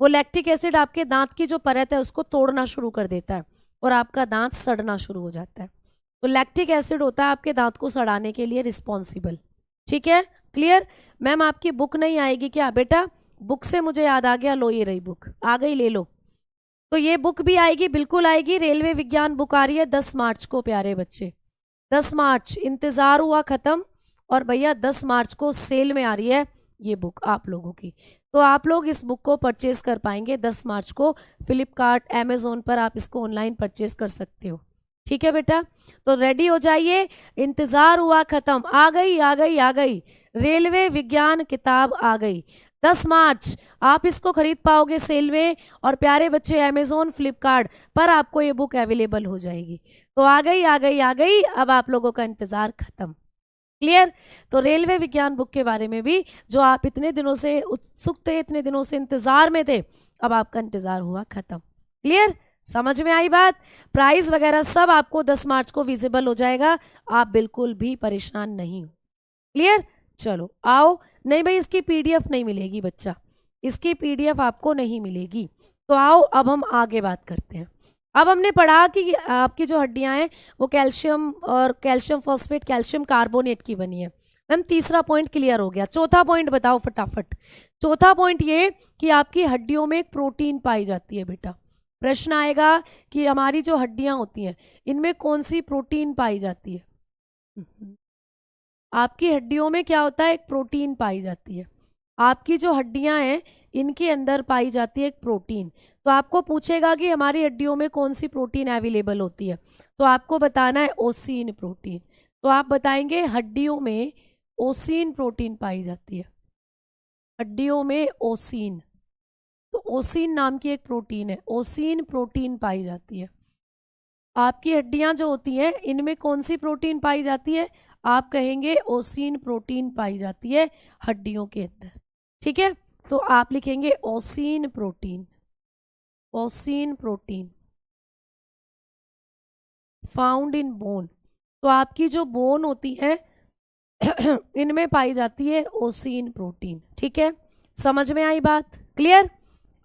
वो लैक्टिक एसिड आपके दांत की जो परत है उसको तोड़ना शुरू कर देता है और आपका दांत सड़ना शुरू हो जाता है। तो लैक्टिक एसिड होता है आपके दांत को सड़ाने के लिए रिस्पॉन्सिबल। ठीक है, क्लियर? मैम आपकी बुक नहीं आएगी क्या बेटा? बुक से मुझे याद आ गया, लो ये रही बुक आ गई, ले लो। तो ये बुक भी आएगी, बिल्कुल आएगी। रेलवे विज्ञान बुक आ रही है 10 मार्च को प्यारे बच्चे, 10 मार्च। इंतजार हुआ खत्म और भैया 10 मार्च को सेल में आ रही है ये बुक आप लोगों की। तो आप लोग इस बुक को परचेज कर पाएंगे 10 मार्च को। फ्लिपकार्ट अमेजोन पर आप इसको ऑनलाइन परचेज कर सकते हो। ठीक है बेटा, तो रेडी हो जाइए, इंतजार हुआ खत्म, आ गई आ गई आ गई, रेलवे विज्ञान किताब आ गई। 10 मार्च आप इसको खरीद पाओगे सेल में, और प्यारे बच्चे अमेजोन फ्लिपकार्ट पर आपको ये बुक अवेलेबल हो जाएगी। तो आ गई आ गई आ गई, अब आप लोगों का इंतजार खत्म। क्लियर? तो रेलवे विज्ञान बुक के बारे में भी जो आप इतने दिनों से उत्सुक थे, इतने दिनों से इंतजार में थे, अब आपका इंतजार हुआ खत्म। क्लियर? समझ में आई बात? प्राइस वगैरह सब आपको 10 मार्च को विजिबल हो जाएगा, आप बिल्कुल भी परेशान नहीं हो। क्लियर? चलो आओ। नहीं भाई इसकी PDF नहीं मिलेगी बच्चा, इसकी PDF आपको नहीं मिलेगी। तो आओ अब हम आगे बात करते हैं। अब हमने पढ़ा कि आपकी जो हड्डियां हैं वो कैल्शियम और कैल्शियम फॉस्फेट कैल्शियम कार्बोनेट की बनी है। मैम तीसरा पॉइंट क्लियर हो गया, चौथा पॉइंट बताओ फटाफट। चौथा पॉइंट ये कि आपकी हड्डियों में एक प्रोटीन पाई जाती है बेटा। प्रश्न आएगा कि हमारी जो हड्डियां होती हैं इनमें कौन सी प्रोटीन पाई जाती है। आपकी हड्डियों में क्या होता है? एक प्रोटीन पाई जाती है। आपकी जो हड्डियां हैं इनके अंदर पाई जाती है एक प्रोटीन। तो आपको पूछेगा कि हमारी हड्डियों में कौन सी प्रोटीन अवेलेबल होती है, तो आपको बताना है ओसीन प्रोटीन। तो आप बताएंगे हड्डियों में ओसीन प्रोटीन पाई जाती है, हड्डियों में ओसीन। तो ओसीन नाम की एक प्रोटीन है, ओसीन प्रोटीन पाई जाती है। आपकी हड्डियां जो होती हैं इनमें कौन सी प्रोटीन पाई जाती है? आप कहेंगे ओसीन प्रोटीन पाई जाती है हड्डियों के अंदर। ठीक है, तो आप लिखेंगे ossein protein, ossein protein found in bone. तो आपकी जो बोन होती है इनमें पाई जाती है ओसीन प्रोटीन। ठीक है, समझ में आई बात? क्लियर?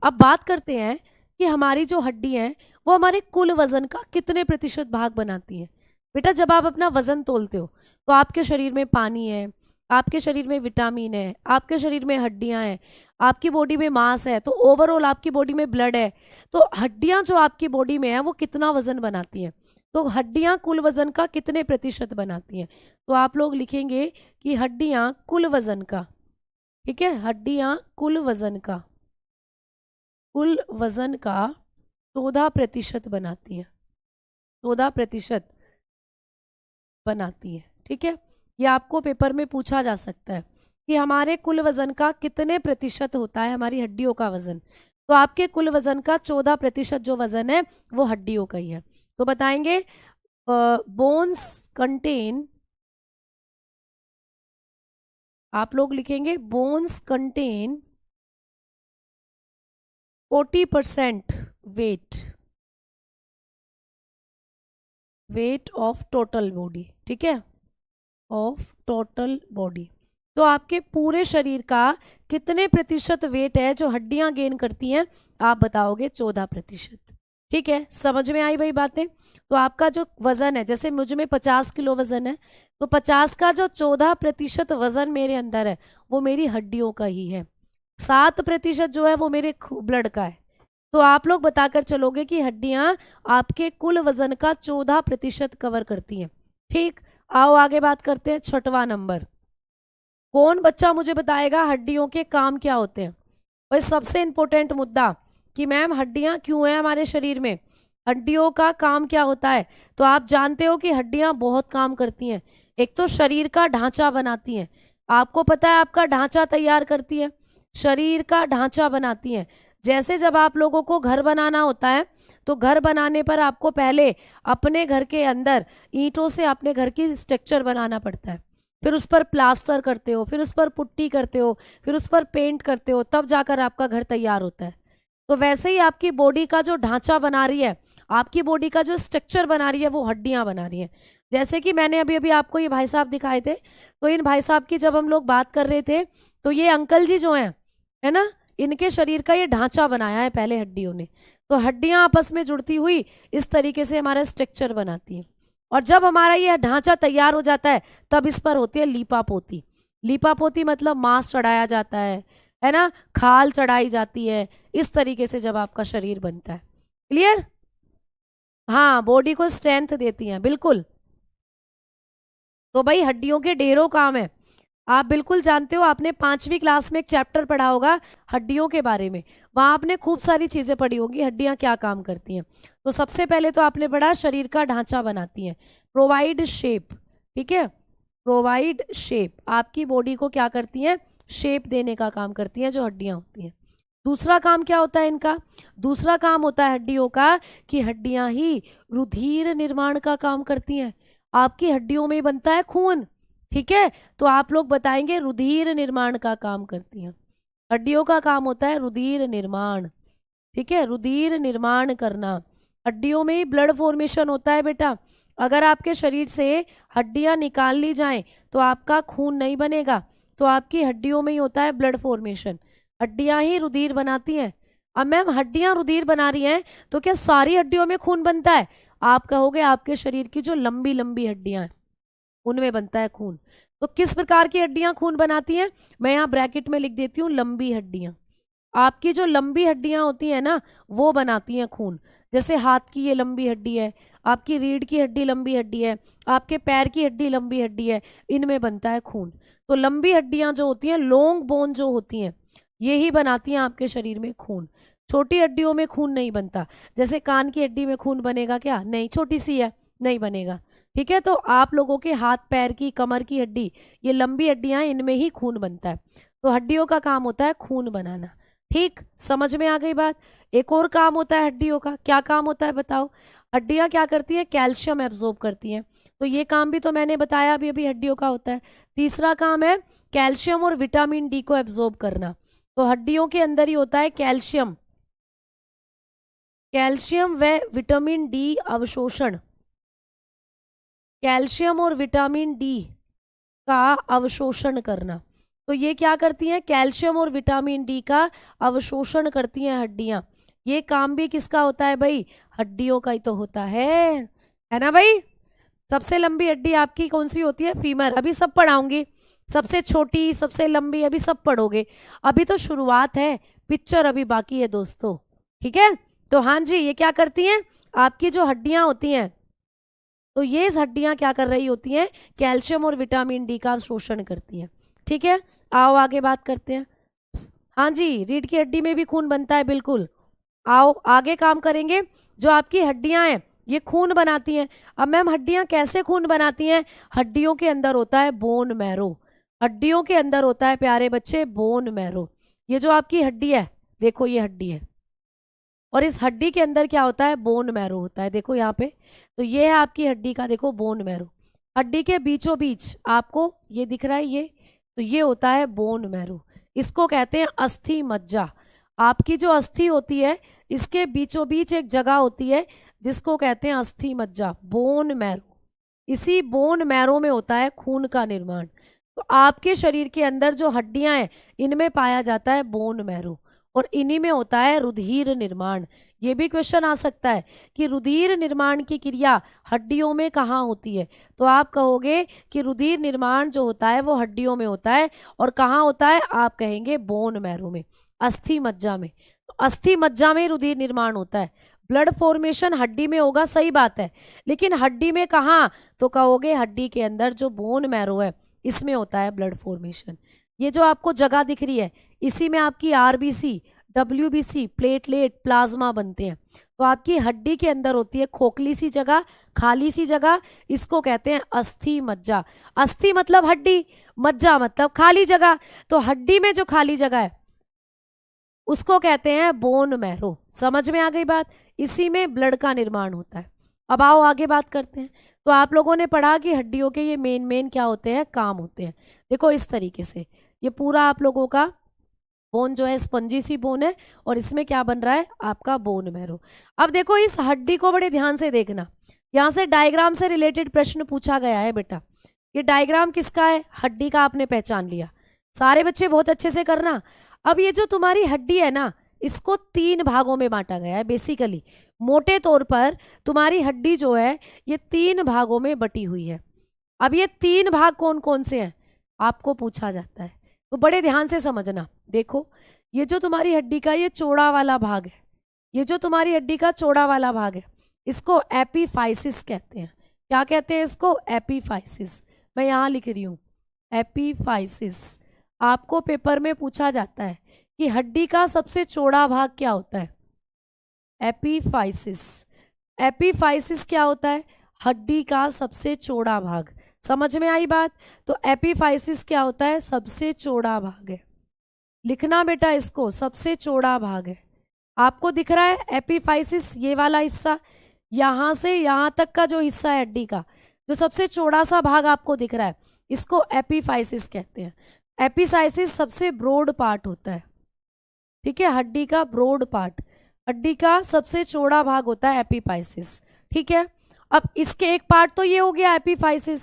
अब बात करते हैं कि हमारी जो हड्डी है वो हमारे कुल वजन का कितने प्रतिशत भाग बनाती है। बेटा जब आप अपना वजन तोलते हो तो आपके शरीर में पानी है, आपके शरीर में विटामिन है, आपके शरीर में हड्डियां हैं, आपकी बॉडी में मांस है, तो ओवरऑल आपकी बॉडी में ब्लड है। तो हड्डियां जो आपकी बॉडी में है वो कितना वजन बनाती हैं? तो हड्डियां कुल वजन का कितने प्रतिशत बनाती हैं? तो आप लोग लिखेंगे कि हड्डियां कुल वजन का, ठीक है, हड्डियां कुल वजन का 14% बनाती हैं, 14% बनाती है। ठीक है, ये आपको पेपर में पूछा जा सकता है कि हमारे कुल वजन का कितने प्रतिशत होता है हमारी हड्डियों का वजन। तो आपके कुल वजन का 14% जो वजन है वो हड्डियों का ही है। तो बताएंगे बोन्स कंटेन, आप लोग लिखेंगे bones contain 40% weight of total body, ठीक है, ऑफ टोटल बॉडी। तो आपके पूरे शरीर का कितने प्रतिशत वेट है जो हड्डियां गेन करती हैं? आप बताओगे 14%। ठीक है, समझ में आई भाई बातें? तो आपका जो वजन है, जैसे मुझ में 50 किलो वजन है, तो 50 का जो 14% वजन मेरे अंदर है वो मेरी हड्डियों का ही है। 7% जो है वो मेरे ब्लड का है। तो आप लोग बताकर चलोगे कि हड्डियां आपके कुल वजन का 14% कवर करती हैं। ठीक, आओ आगे बात करते हैं। 6वां नंबर, कौन बच्चा मुझे बताएगा हड्डियों के काम क्या होते हैं? भाई सबसे इंपॉर्टेंट मुद्दा कि मैम हड्डियां क्यों हैं हमारे शरीर में, हड्डियों का काम क्या होता है? तो आप जानते हो कि हड्डियां बहुत काम करती हैं। एक तो शरीर का ढांचा बनाती हैं, आपको पता है आपका ढांचा तैयार करती है, शरीर का ढांचा बनाती हैं। जैसे जब आप लोगों को घर बनाना होता है तो घर बनाने पर आपको पहले अपने घर के अंदर ईंटों से अपने घर की स्ट्रक्चर बनाना पड़ता है, फिर उस पर प्लास्टर करते हो, फिर उस पर पुट्टी करते हो, फिर उस पर पेंट करते हो, तब जाकर आपका घर तैयार होता है। तो वैसे ही आपकी बॉडी का जो ढांचा बना रही है, आपकी बॉडी का जो स्ट्रक्चर बना रही है वो हड्डियां बना रही हैं। जैसे कि मैंने अभी अभी आपको ये भाई साहब दिखाए थे, तो इन भाई साहब की जब हम लोग बात कर रहे थे तो ये अंकल जी जो हैं, है ना, इनके शरीर का ये ढांचा बनाया है पहले हड्डियों ने। तो हड्डियां आपस में जुड़ती हुई इस तरीके से हमारा स्ट्रक्चर बनाती हैं। और जब हमारा ये ढांचा तैयार हो जाता है तब इस पर होती है लीपापोती। लीपापोती मतलब मांस चढ़ाया जाता है ना, खाल चढ़ाई जाती है। इस तरीके से जब आपका शरीर बनता है, क्लियर? हाँ, बॉडी को स्ट्रेंथ देती हैं, बिल्कुल। तो भाई हड्डियों के ढेरों काम है। आप बिल्कुल जानते हो, आपने 5वीं क्लास में एक चैप्टर पढ़ा होगा हड्डियों के बारे में, वहां आपने खूब सारी चीजें पढ़ी होंगी हड्डियां क्या काम करती हैं। तो सबसे पहले तो आपने पढ़ा शरीर का ढांचा बनाती हैं, प्रोवाइड शेप, ठीक है, प्रोवाइड शेप, आपकी बॉडी को क्या करती हैं? शेप देने का काम करती हैं जो हड्डियां होती हैं। दूसरा काम क्या होता है इनका? दूसरा काम होता है हड्डियों का कि हड्डियां ही रुधिर निर्माण का काम करती हैं। आपकी हड्डियों में बनता है खून, ठीक है, तो आप लोग बताएंगे रुधिर निर्माण का काम करती हैं। हड्डियों का काम होता है रुधिर निर्माण, ठीक है, रुधिर निर्माण करना। हड्डियों में ही ब्लड फॉर्मेशन होता है बेटा। अगर आपके शरीर से हड्डियां निकाल ली जाएं तो आपका खून नहीं बनेगा, तो आपकी हड्डियों में ही होता है ब्लड फॉर्मेशन। हड्डियां ही रुधिर बनाती हैं। अब मैम हड्डियां रुधिर बना रही हैं तो क्या सारी हड्डियों में खून बनता है? आप कहोगे आपके शरीर की जो लंबी लंबी हड्डियां हैं उनमें बनता है खून। तो किस प्रकार की हड्डियां खून बनाती हैं? मैं यहाँ ब्रैकेट में लिख देती हूँ, लंबी हड्डियां। आपकी जो लंबी हड्डियां होती हैं ना वो बनाती हैं खून। जैसे हाथ की ये लंबी हड्डी है, आपकी रीढ़ की हड्डी लंबी हड्डी है, आपके पैर की हड्डी लंबी हड्डी है, इनमें बनता है खून। तो लंबी हड्डियां जो होती हैं, लॉन्ग बोन जो होती हैं, ये ही बनाती हैं आपके शरीर में खून। छोटी हड्डियों में खून नहीं बनता। जैसे कान की हड्डी में खून बनेगा क्या? नहीं, छोटी सी है, नहीं बनेगा। ठीक है, तो आप लोगों के हाथ पैर की, कमर की हड्डी, ये लंबी हड्डियां, इनमें ही खून बनता है। तो हड्डियों का काम होता है खून बनाना। ठीक, समझ में आ गई बात? एक और काम होता है हड्डियों का, क्या काम होता है बताओ? हड्डियां क्या करती है? कैल्शियम एब्जॉर्ब करती हैं। तो ये काम भी तो मैंने बताया अभी अभी हड्डियों का होता है। तीसरा काम है कैल्शियम और विटामिन डी को एब्जॉर्ब करना। तो हड्डियों के अंदर ही होता है कैल्शियम, कैल्शियम व विटामिन डी अवशोषण। कैल्शियम और विटामिन डी का अवशोषण करना। तो ये क्या करती हैं? कैल्शियम और विटामिन डी का अवशोषण करती हैं हड्डियां। ये काम भी किसका होता है भाई? हड्डियों का ही तो होता है ना भाई? सबसे लंबी हड्डी आपकी कौन सी होती है? फीमर। अभी सब पढ़ाऊंगी, सबसे छोटी, सबसे लंबी, अभी सब पढ़ोगे। अभी तो शुरुआत है, पिक्चर अभी बाकी है दोस्तों। ठीक है, तो हाँ जी, ये क्या करती हैं, आपकी जो हड्डियां होती हैं, तो ये हड्डियां क्या कर रही होती हैं, कैल्शियम और विटामिन डी का शोषण करती हैं। ठीक है, आओ आगे बात करते हैं। हाँ जी, रीढ़ की हड्डी में भी खून बनता है, बिल्कुल। आओ आगे काम करेंगे। जो आपकी हड्डियां हैं ये खून बनाती हैं। अब मैम हड्डियां कैसे खून बनाती हैं? हड्डियों के अंदर होता है बोन मैरो। हड्डियों के अंदर होता है प्यारे बच्चे बोन मैरो। ये जो आपकी हड्डी है, देखो ये हड्डी है, और इस हड्डी के अंदर क्या होता है, बोन मैरो होता है। देखो यहाँ पे, तो ये है आपकी हड्डी का, देखो बोन मैरो। हड्डी के बीचों बीच आपको ये दिख रहा है, ये तो ये होता है बोन मैरो। इसको कहते हैं अस्थि मज्जा। आपकी जो अस्थि होती है इसके बीचों बीच एक जगह होती है जिसको कहते हैं अस्थि मज्जा, बोन मैरो। इसी बोन मैरो में होता है खून का निर्माण। तो आपके शरीर के अंदर जो हड्डियां हैं इनमें पाया जाता है बोन मैरो, और इन्हीं में होता है रुधिर निर्माण। ये भी क्वेश्चन आ सकता है कि रुधिर निर्माण की क्रिया हड्डियों में कहाँ होती है, तो आप कहोगे कि रुधिर निर्माण जो होता है वो हड्डियों में होता है, और कहाँ होता है, आप कहेंगे बोन मैरो में, अस्थि मज्जा में। तो अस्थि मज्जा में रुधिर निर्माण होता है। ब्लड फॉर्मेशन हड्डी में होगा, सही बात है, लेकिन हड्डी में कहाँ, तो कहोगे हड्डी के अंदर जो बोन मैरो है इसमें होता है ब्लड फॉर्मेशन। ये जो आपको जगह दिख रही है इसी में आपकी आरबीसी, डब्ल्यूबीसी, प्लेटलेट, प्लाज्मा बनते हैं। तो आपकी हड्डी के अंदर होती है खोखली सी जगह, खाली सी जगह, इसको कहते हैं अस्थि मज्जा। अस्थि मतलब हड्डी, मज्जा मतलब खाली जगह। तो हड्डी में जो खाली जगह है उसको कहते हैं बोन मैरो। समझ में आ गई बात? इसी में ब्लड का निर्माण होता है। अब आओ आगे बात करते हैं। तो आप लोगों ने पढ़ा कि हड्डियों के ये मेन क्या होते हैं, काम होते हैं। देखो इस तरीके से ये पूरा आप लोगों का बोन जो है स्पंजी सी बोन है, और इसमें क्या बन रहा है, आपका बोन मैरो। अब देखो इस हड्डी को बड़े ध्यान से देखना, यहाँ से डायग्राम से रिलेटेड प्रश्न पूछा गया है बेटा। ये डायग्राम किसका है, हड्डी का, आपने पहचान लिया। सारे बच्चे बहुत अच्छे से करना। अब ये जो तुम्हारी हड्डी है ना, इसको 3 भागों में बांटा गया है बेसिकली। मोटे तौर पर तुम्हारी हड्डी जो है ये 3 भागों में बटी हुई है। अब ये 3 भाग कौन कौन से हैं आपको पूछा जाता है, तो बड़े ध्यान से समझना। देखो ये जो तुम्हारी हड्डी का ये चौड़ा वाला भाग है, ये जो तुम्हारी हड्डी का चौड़ा वाला भाग है इसको एपीफाइसिस कहते हैं। क्या कहते हैं इसको, एपीफाइसिस। मैं यहाँ लिख रही हूँ एपीफाइसिस। आपको पेपर में पूछा जाता है कि हड्डी का सबसे चौड़ा भाग क्या होता है, एपीफाइसिस। एपीफाइसिस क्या होता है, हड्डी का सबसे चौड़ा भाग। समझ में आई बात? तो एपीफाइसिस क्या होता है, सबसे चौड़ा भाग है। लिखना बेटा इसको, सबसे चौड़ा भाग है। आपको दिख रहा है एपीफाइसिस, ये वाला हिस्सा, यहां से यहां तक का जो हिस्सा है हड्डी का, जो सबसे चौड़ा सा भाग आपको दिख रहा है, इसको एपीफाइसिस कहते हैं। एपीफाइसिस सबसे ब्रॉड पार्ट होता है। ठीक है, हड्डी का ब्रॉड पार्ट, हड्डी का सबसे चौड़ा भाग होता है एपीफाइसिस। ठीक है, अब इसके एक पार्ट तो ये हो गया एपीफाइसिस,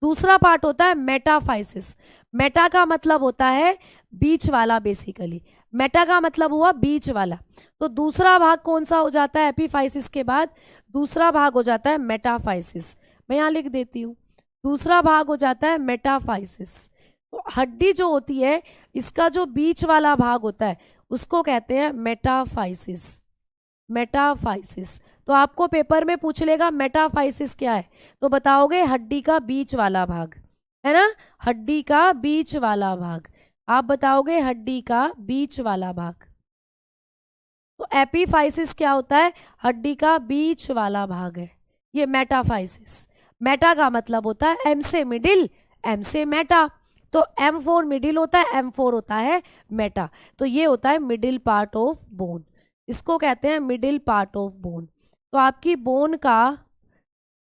दूसरा पार्ट होता है मेटाफाइसिस। मेटा का मतलब होता है बीच वाला, बेसिकली मेटा का मतलब हुआ बीच वाला। तो दूसरा भाग कौन सा हो जाता है एपीफाइसिस के बाद, दूसरा भाग हो जाता है मेटाफाइसिस। मैं यहाँ लिख देती हूँ, दूसरा भाग हो जाता है मेटाफाइसिस। तो हड्डी जो होती है इसका जो बीच वाला भाग होता है उसको कहते हैं मेटाफाइसिस। मेटाफाइसिस। तो आपको पेपर में पूछ लेगा मेटाफाइसिस क्या है, तो बताओगे हड्डी का बीच वाला भाग, है ना, हड्डी का बीच वाला भाग। आप बताओगे हड्डी का बीच वाला भाग। तो एपीफाइसिस क्या होता है, हड्डी का बीच वाला भाग है ये मेटाफाइसिस। मेटा का मतलब होता है एम से मिडिल, एम से मेटा। तो M4 मिडिल होता है, M4 होता है मेटा। तो ये होता है मिडिल पार्ट ऑफ बोन, इसको कहते हैं मिडिल पार्ट ऑफ बोन। तो आपकी बोन का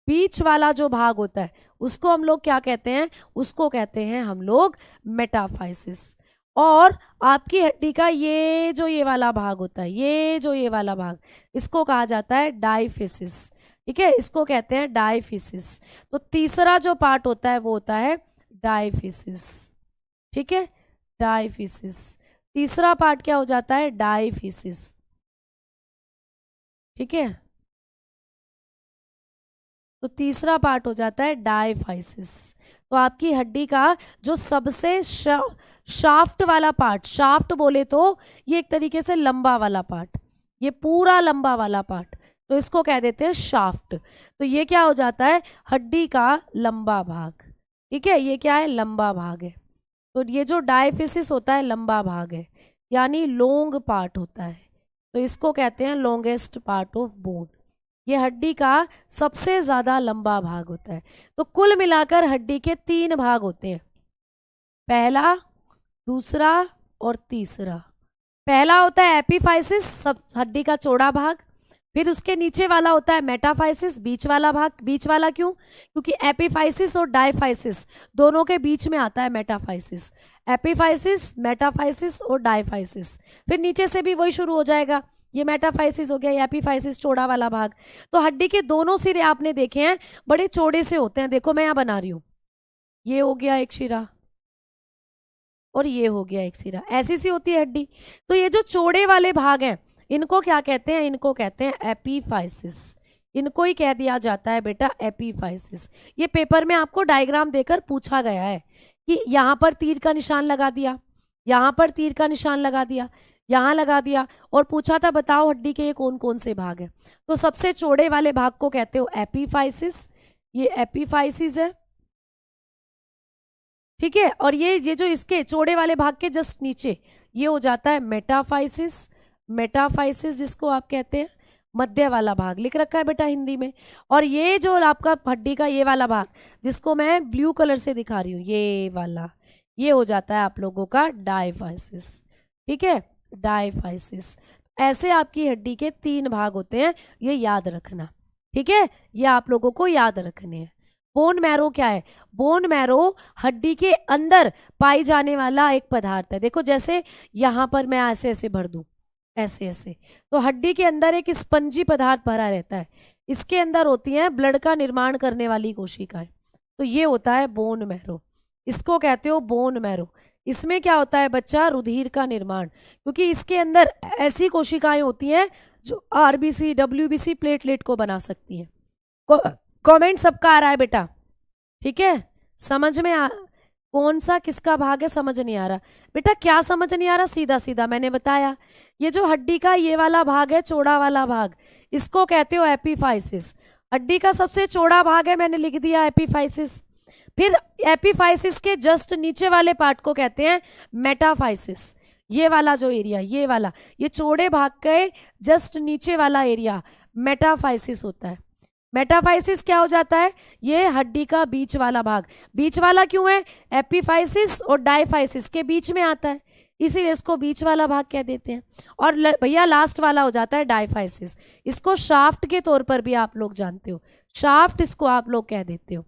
बीच वाला जो भाग होता है उसको हम लोग क्या कहते हैं, उसको कहते हैं हम लोग मेटाफाइसिस। और आपकी हड्डी का ये जो ये वाला भाग होता है, ये जो ये वाला भाग, इसको कहा जाता है डायफिसिस। ठीक है, इसको कहते हैं डायफिसिस। तो तीसरा जो पार्ट होता है वो होता है डायफिसिस। ठीक है, डायफिसिस, तीसरा पार्ट क्या हो जाता है, डायफिसिस। ठीक है, तो तीसरा पार्ट हो जाता है डायफाइसिस। तो आपकी हड्डी का जो सबसे शाफ्ट वाला पार्ट, शाफ्ट बोले तो ये एक तरीके से लंबा वाला पार्ट, ये पूरा लंबा वाला पार्ट, तो इसको कह देते हैं शाफ्ट। तो ये क्या हो जाता है, हड्डी का लंबा भाग। ठीक है, ये क्या है, लंबा भाग है। तो ये जो डायफिसिस होता है लंबा भाग है, यानी लॉन्ग पार्ट होता है, तो इसको कहते हैं लॉन्गेस्ट पार्ट ऑफ बोन। ये हड्डी का सबसे ज्यादा लंबा भाग होता है। तो कुल मिलाकर हड्डी के 3 भाग होते हैं, पहला, दूसरा और तीसरा। पहला होता है एपिफाइसिस, सब हड्डी का चौड़ा भाग। फिर उसके नीचे वाला होता है मेटाफाइसिस, बीच वाला भाग। बीच वाला क्यों, क्योंकि एपिफाइसिस और डायफाइसिस दोनों के बीच में आता है मेटाफाइसिस। एपिफाइसिस, मेटाफाइसिस और डायफाइसिस, फिर नीचे से भी वही शुरू हो जाएगा। ये मेटाफाइसिस हो गया, ये एपिफाइसिस, चौड़ा वाला भाग। तो हड्डी के दोनों सिरे आपने देखे हैं बड़े चौड़े से होते हैं। देखो मैं यहाँ बना रही हूँ, ये हो गया एक सिरा और ये हो गया एक सिरा, ऐसी सी होती है हड्डी। तो ये जो चौड़े वाले भाग हैं इनको क्या कहते हैं, इनको कहते हैं एपिफाइसिस। इनको ही कह दिया जाता है बेटा एपिफाइसिस। ये पेपर में आपको डायग्राम देकर पूछा गया है कि यहाँ पर तीर का निशान लगा दिया, यहाँ पर तीर का निशान लगा दिया, यहाँ लगा दिया, और पूछा था बताओ हड्डी के ये कौन कौन से भाग हैं। तो सबसे चौड़े वाले भाग को कहते हो एपिफाइसिस, ये एपिफाइसिस है। ठीक है, और ये जो इसके चौड़े वाले भाग के जस्ट नीचे ये हो जाता है मेटाफाइसिस। मेटाफाइसिस जिसको आप कहते हैं मध्य वाला भाग, लिख रखा है बेटा हिंदी में। और ये जो आपका हड्डी का ये वाला भाग जिसको मैं ब्लू कलर से दिखा रही हूँ, ये वाला, ये हो जाता है आप लोगों का डायफाइसिस। ठीक है, डायफाइसिस। ऐसे आपकी हड्डी के 3 भाग होते हैं, ये याद रखना। ठीक है, ये आप लोगों को याद रखने हैं। बोन मैरो क्या है, बोन मैरो हड्डी के अंदर पाई जाने वाला एक पदार्थ है। देखो जैसे यहाँ पर मैं ऐसे ऐसे भर दूं, ऐसे ऐसे, तो हड्डी के अंदर एक स्पंजी पदार्थ भरा रहता है। इसके अंदर होती हैं ब्लड का निर्माण करने वाली कोशिकाएं, तो ये होता है बोन मैरो, इसको कहते हो बोन मैरो। इसमें क्या होता है बच्चा, रुधिर का निर्माण, क्योंकि इसके अंदर ऐसी कोशिकाएं होती हैं जो आरबीसी, डब्ल्यूबीसी, प्लेटलेट को बना सकती हैं। कमेंट सबका आ रहा है बेटा, ठीक है, समझ में कौन सा किसका भाग है समझ नहीं आ रहा बेटा, क्या समझ नहीं आ रहा, सीधा सीधा मैंने बताया। ये जो हड्डी का ये वाला भाग है, चौड़ा वाला भाग, इसको कहते हो एपिफाइसिस। हड्डी का सबसे चौड़ा भाग है, मैंने लिख दिया एपिफाइसिस। फिर एपिफाइसिस के जस्ट नीचे वाले पार्ट को कहते हैं मेटाफाइसिस। ये वाला जो एरिया, ये वाला, ये चौड़े भाग के जस्ट नीचे वाला एरिया मेटाफाइसिस होता है। मेटाफाइसिस क्या हो जाता है, ये हड्डी का बीच वाला भाग। बीच वाला क्यों है, एपिफाइसिस और डायफाइसिस के बीच में आता है, इसीलिए इसको बीच वाला भाग कह देते हैं। और भैया लास्ट वाला हो जाता है डायफाइसिस। इसको शाफ्ट के तौर पर भी आप लोग जानते हो, शाफ्ट इसको आप लोग कह देते हो।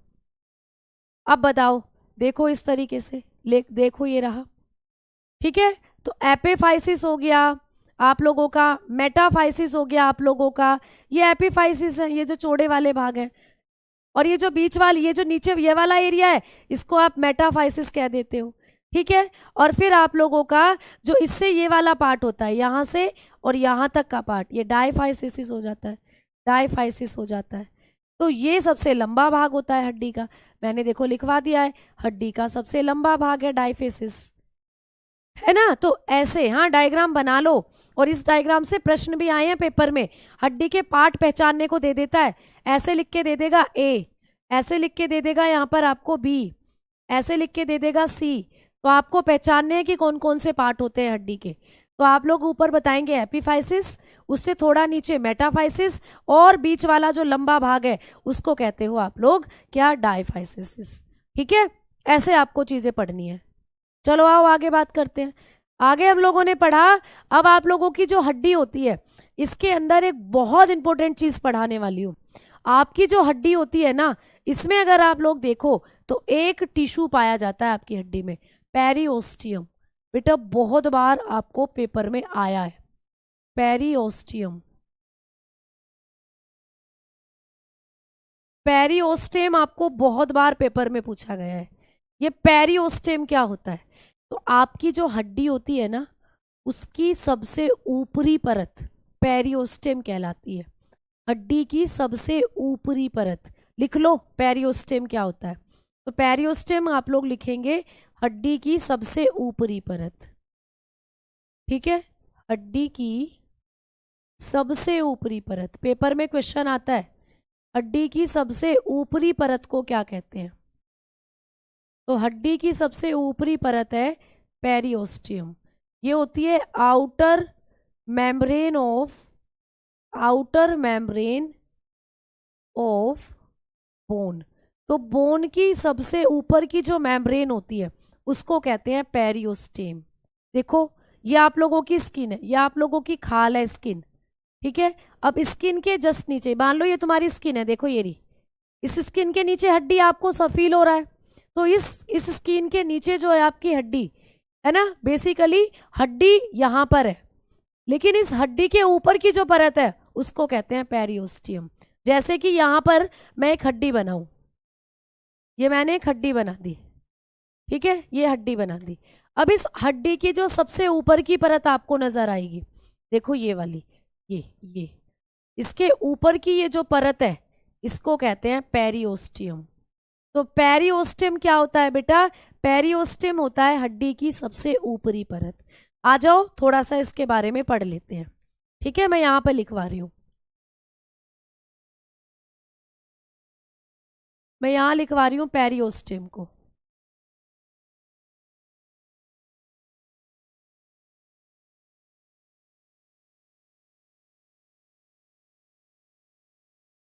अब बताओ, देखो इस तरीके से देखो, ये रहा। ठीक है, तो एपिफाइसिस हो गया आप लोगों का, मेटाफाइसिस हो गया आप लोगों का, ये एपिफाइसिस है, ये जो चौड़े वाले भाग हैं। और ये जो बीच वाली, ये जो नीचे ये वाला एरिया है, इसको आप मेटाफाइसिस कह देते हो। ठीक है, और फिर आप लोगों का जो इससे ये वाला पार्ट होता है, यहाँ से और यहाँ तक का पार्ट, ये डायफाइसिस हो जाता है, डायफाइसिस हो जाता है। तो ये सबसे लंबा भाग होता है हड्डी का, मैंने देखो लिखवा दिया है, हड्डी का सबसे लंबा भाग है डायफिसिस, है ना। तो ऐसे हाँ डायग्राम बना लो, और इस डायग्राम से प्रश्न भी आए हैं पेपर में। हड्डी के पार्ट पहचानने को दे देता है, ऐसे लिख के दे देगा ए, ऐसे लिख के दे देगा यहाँ पर आपको बी, ऐसे लिख के दे देगा सी। तो आपको पहचानने हैं कि कौन कौन से पार्ट होते हैं हड्डी के। तो आप लोग ऊपर बताएंगे एपिफाइसिस, उससे थोड़ा नीचे मेटाफाइसिस, और बीच वाला जो लंबा भाग है उसको कहते हो आप लोग क्या, डायफाइसिस। ठीक है, ऐसे आपको चीजें पढ़नी है। चलो आओ आगे बात करते हैं। आगे हम लोगों ने पढ़ा, अब आप लोगों की जो हड्डी होती है इसके अंदर एक बहुत इंपॉर्टेंट चीज पढ़ाने वाली हूँ। आपकी जो हड्डी होती है ना, इसमें अगर आप लोग देखो तो एक टिश्यू पाया जाता है आपकी हड्डी में, पेरिओस्टियम। बेटा बहुत बार आपको पेपर में आया है पेरिओस्टियम। पेरिओस्टेम आपको बहुत बार पेपर में पूछा गया है। ये पेरिओस्टेम क्या होता है, तो आपकी जो हड्डी होती है ना उसकी सबसे ऊपरी परत पेरिओस्टेम कहलाती है। हड्डी की सबसे ऊपरी परत लिख लो, पेरिओस्टेम क्या होता है। तो पेरियोस्टेम आप लोग लिखेंगे हड्डी की सबसे ऊपरी परत, ठीक है, हड्डी की सबसे ऊपरी परत। पेपर में क्वेश्चन आता है हड्डी की सबसे ऊपरी परत को क्या कहते हैं, तो हड्डी की सबसे ऊपरी परत है पेरियोस्टियम। ये होती है आउटर मेम्ब्रेन ऑफ बोन। तो बोन की सबसे ऊपर की जो मेम्ब्रेन होती है उसको कहते हैं पेरियोस्टेम। देखो ये आप लोगों की स्किन है, ये आप लोगों की खाल है स्किन, ठीक है। अब स्किन के जस्ट नीचे मान लो ये तुम्हारी स्किन है, देखो ये रही, इस स्किन के नीचे हड्डी आपको सब फील हो रहा है। तो इस स्किन के नीचे जो है आपकी हड्डी है ना, बेसिकली हड्डी यहाँ पर है, लेकिन इस हड्डी के ऊपर की जो परत है उसको कहते हैं पेरियोस्टियम। जैसे कि यहाँ पर मैं एक हड्डी बनाऊं, ये मैंने एक हड्डी बना दी, ठीक है, ये हड्डी बना दी। अब इस हड्डी की जो सबसे ऊपर की परत आपको नजर आएगी, देखो ये वाली, ये इसके ऊपर की ये जो परत है इसको कहते हैं पेरियोस्टियम। तो पेरियोस्टियम क्या होता है बेटा, पेरियोस्टियम होता है हड्डी की सबसे ऊपरी परत। आ जाओ थोड़ा सा इसके बारे में पढ़ लेते हैं, ठीक है। मैं यहां पर लिखवा रही हूं, मैं यहां लिखवा रही हूं पेरियोस्टियम को।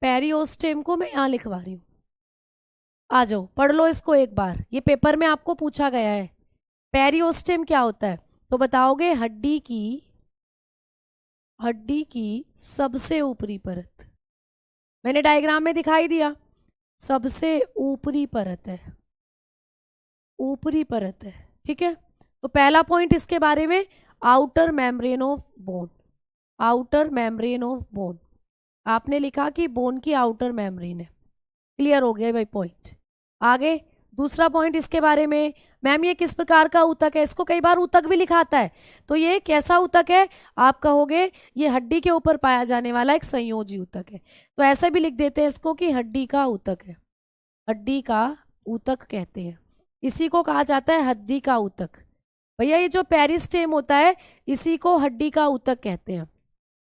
पेरियोस्टियम को मैं यहां लिखवा रही हूं। आ जाओ पढ़ लो इसको एक बार, ये पेपर में आपको पूछा गया है। पेरियोस्टियम क्या होता है, तो बताओगे हड्डी की सबसे ऊपरी परत। मैंने डायग्राम में दिखाई दिया, सबसे ऊपरी परत है, ऊपरी परत है, ठीक है। तो पहला पॉइंट इसके बारे में, outer membrane of bone, outer membrane of bone. आपने लिखा कि बोन की आउटर मेम्ब्रेन है, क्लियर हो गया भाई पॉइंट। आगे दूसरा पॉइंट इसके बारे में, मैम ये किस प्रकार का ऊतक है, इसको कई बार ऊतक भी लिखाता है, तो ये कैसा ऊतक है, आप कहोगे ये हड्डी के ऊपर पाया जाने वाला एक संयोजी ऊतक है। तो ऐसे भी लिख देते हैं इसको कि हड्डी का ऊतक है, हड्डी का ऊतक कहते हैं, इसी को कहा जाता है हड्डी का ऊतक। भैया ये जो पेरिस्टेम होता है इसी को हड्डी का ऊतक कहते हैं।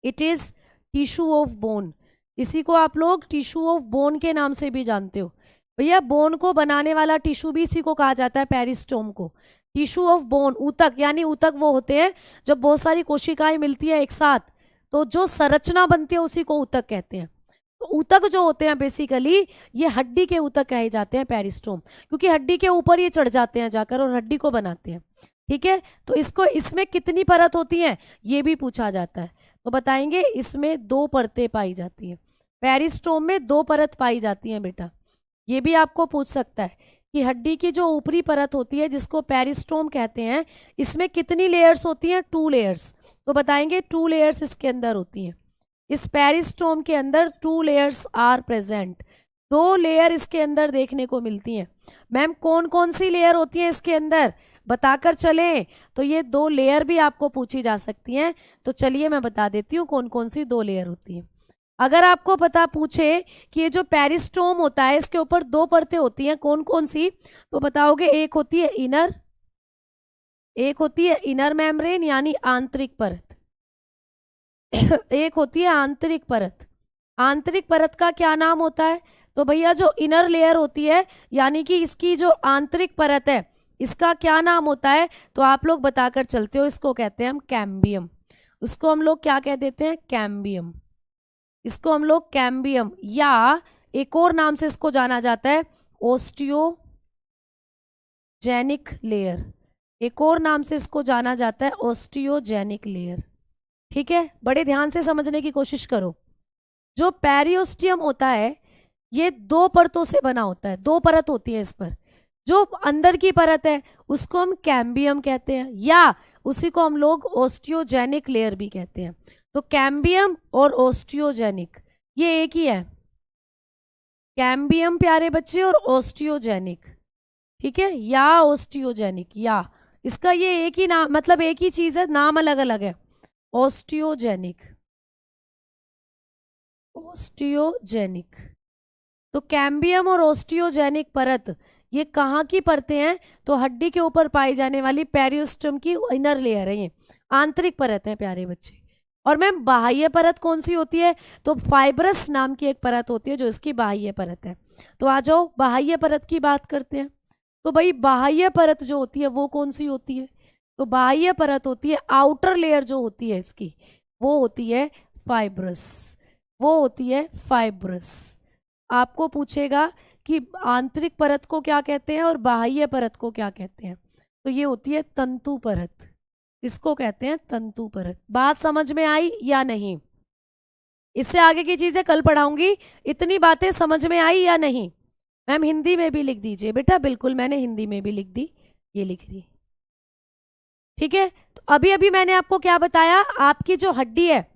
It is tissue of bone, इसी को आप लोग टिश्यू ऑफ बोन के नाम से भी जानते हो। भैया बोन को बनाने वाला टिश्यू भी इसी को कहा जाता है, पेरिस्टोम को। टिश्यू ऑफ बोन, ऊतक, यानी ऊतक वो होते हैं जब बहुत सारी कोशिकाएं मिलती है एक साथ तो जो संरचना बनती है उसी को ऊतक कहते हैं। तो ऊतक जो होते हैं बेसिकली ये हड्डी के ऊतक कहे जाते हैं, पेरिस्टोम, क्योंकि हड्डी के ऊपर ये चढ़ जाते हैं जाकर और हड्डी को बनाते हैं, ठीक है। तो इसमें कितनी परत होती है ये भी पूछा जाता है, तो बताएंगे इसमें 2 परतें पाई जाती हैं, पेरिस्टोम में 2 परत पाई जाती हैं बेटा। ये भी आपको पूछ सकता है कि हड्डी की जो ऊपरी परत होती है जिसको पेरिस्टोम कहते हैं, इसमें कितनी लेयर्स होती हैं, 2 लेयर्स। तो बताएंगे 2 लेयर्स इसके अंदर होती हैं, इस पेरिस्टोम के अंदर 2 लेयर्स आर प्रेजेंट, 2 लेयर इसके अंदर देखने को मिलती हैं। मैम कौन कौन सी लेयर होती है इसके अंदर बताकर चलें, तो ये 2 लेयर भी आपको पूछी जा सकती हैं। तो चलिए मैं बता देती हूँ कौन कौन सी 2 लेयर होती हैं। अगर आपको पता पूछे कि ये जो पेरिस्टोम होता है इसके ऊपर 2 परतें होती हैं, कौन कौन सी, तो बताओगे एक होती है इनर मेम्ब्रेन यानी आंतरिक परत एक होती है आंतरिक परत। आंतरिक परत का क्या नाम होता है, तो भैया जो इनर लेयर होती है यानी कि इसकी जो आंतरिक परत है इसका क्या नाम होता है, तो आप लोग बताकर चलते हो, इसको कहते हैं हम कैम्बियम। उसको हम लोग क्या कह देते हैं, कैम्बियम। इसको हम लोग कैम्बियम या एक और नाम से इसको जाना जाता है ओस्टियोजेनिक लेयर, एक और नाम से इसको जाना जाता है ओस्टियोजेनिक लेयर, ठीक है। बड़े ध्यान से समझने की कोशिश करो। जो पेरियोस्टियम होता है ये 2 परतों से बना होता है, 2 परत होती है इस पर। जो अंदर की परत है उसको हम कैम्बियम कहते हैं या उसी को हम लोग ओस्टियोजेनिक लेयर भी कहते हैं। तो कैम्बियम और ओस्टियोजेनिक ये एक ही है, कैम्बियम प्यारे बच्चे और ओस्टियोजेनिक, ठीक है, या ओस्टियोजेनिक या, इसका ये एक ही नाम, मतलब एक ही चीज है, नाम अलग अलग है, ओस्टियोजेनिक। तो कैम्बियम और ओस्टियोजेनिक परत ये कहाँ की परतें हैं? तो हड्डी के ऊपर पाई जाने वाली पेरियोस्टम की इनर लेयर है ये, आंतरिक परत है प्यारे बच्चे। और मैम बाह्य परत कौन सी होती है? तो फाइब्रस नाम की एक परत होती है जो इसकी बाह्य परत है। तो आ जाओ बाह्य परत की बात करते हैं। तो भाई बाह्य परत जो होती है वो कौन सी होती है? तो बाह्य परत होती है, आउटर लेयर जो होती है इसकी, वो होती है फाइब्रस, वो होती है फाइब्रस। आपको पूछेगा कि आंतरिक परत को क्या कहते हैं और बाह्य परत को क्या कहते हैं, तो ये होती है तंतु परत, इसको कहते हैं तंतु परत। बात समझ में आई या नहीं? इससे आगे की चीजें कल पढ़ाऊंगी। इतनी बातें समझ में आई या नहीं? मैम हिंदी में भी लिख दीजिए बेटा। बिल्कुल मैंने हिंदी में भी लिख दी, ये लिख रही, ठीक है। तो अभी अभी मैंने आपको क्या बताया, आपकी जो हड्डी है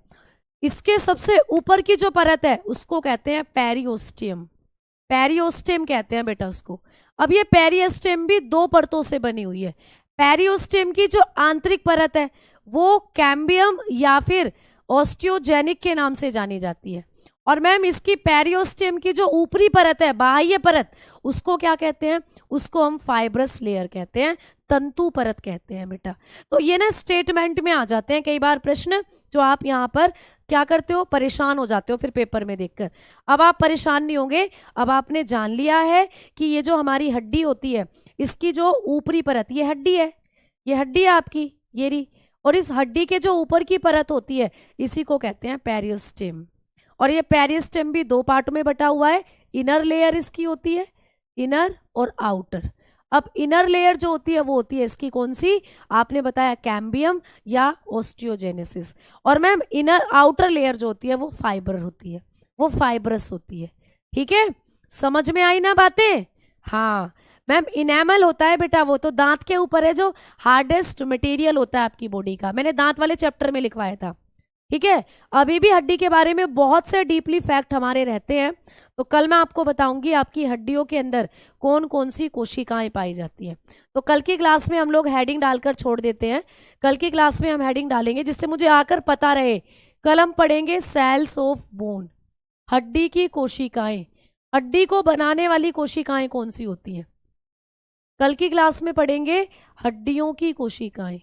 इसके सबसे ऊपर की जो परत है उसको कहते हैं पेरियोस्टियम, पेरियोस्टियम कहते हैं बेटा उसको। अब ये पेरियोस्टियम भी दो परतों से बनी हुई है। पेरियोस्टियम की जो आंतरिक परत है वो कैम्बियम या फिर ऑस्टियोजेनिक के नाम से जानी जाती है। और मैम इसकी पेरियोस्टियम की जो ऊपरी परत है, बाह्य परत, उसको क्या कहते हैं? उसको हम फाइब्रस लेयर कहते हैं, तंतु परत कहते हैं बेटा। तो ये ना स्टेटमेंट में आ जाते हैं कई बार प्रश्न, जो आप यहाँ पर क्या करते हो, परेशान हो जाते हो फिर पेपर में देखकर। अब आप परेशान नहीं होंगे, अब आपने जान लिया है कि ये जो हमारी हड्डी होती है इसकी जो ऊपरी परत, ये हड्डी है, ये हड्डी है आपकी, ये रही, और इस हड्डी के जो ऊपर की परत होती है इसी को कहते हैं पेरियोस्टियम। और ये पेरियोस्टियम भी दो पार्ट में बटा हुआ है, इनर लेयर इसकी होती है, इनर और आउटर। अब इनर लेयर जो होती है वो होती है इसकी कौन सी? आपने बताया कैम्बियम या ऑस्टियोजेनेसिस। और मैम इनर आउटर लेयर जो होती है वो फाइबर होती है, वो फाइब्रस होती है, ठीक है। समझ में आई ना बातें? हाँ मैम इनेमल होता है बेटा, वो तो दांत के ऊपर है, जो हार्डेस्ट मटेरियल होता है आपकी बॉडी का, मैंने दांत वाले चैप्टर में लिखवाया था, ठीक है। अभी भी हड्डी के बारे में बहुत से डीपली फैक्ट हमारे रहते हैं, तो कल मैं आपको बताऊंगी आपकी हड्डियों के अंदर कौन कौन सी कोशिकाएं पाई जाती हैं। तो कल की क्लास में हम लोग हेडिंग डालकर छोड़ देते हैं, कल की क्लास में हम हेडिंग डालेंगे जिससे मुझे आकर पता रहे। कल हम पढ़ेंगे सेल्स ऑफ बोन, हड्डी की कोशिकाएं, हड्डी को बनाने वाली कोशिकाएं कौन सी होती हैं, कल की क्लास में पढ़ेंगे हड्डियों की कोशिकाएं।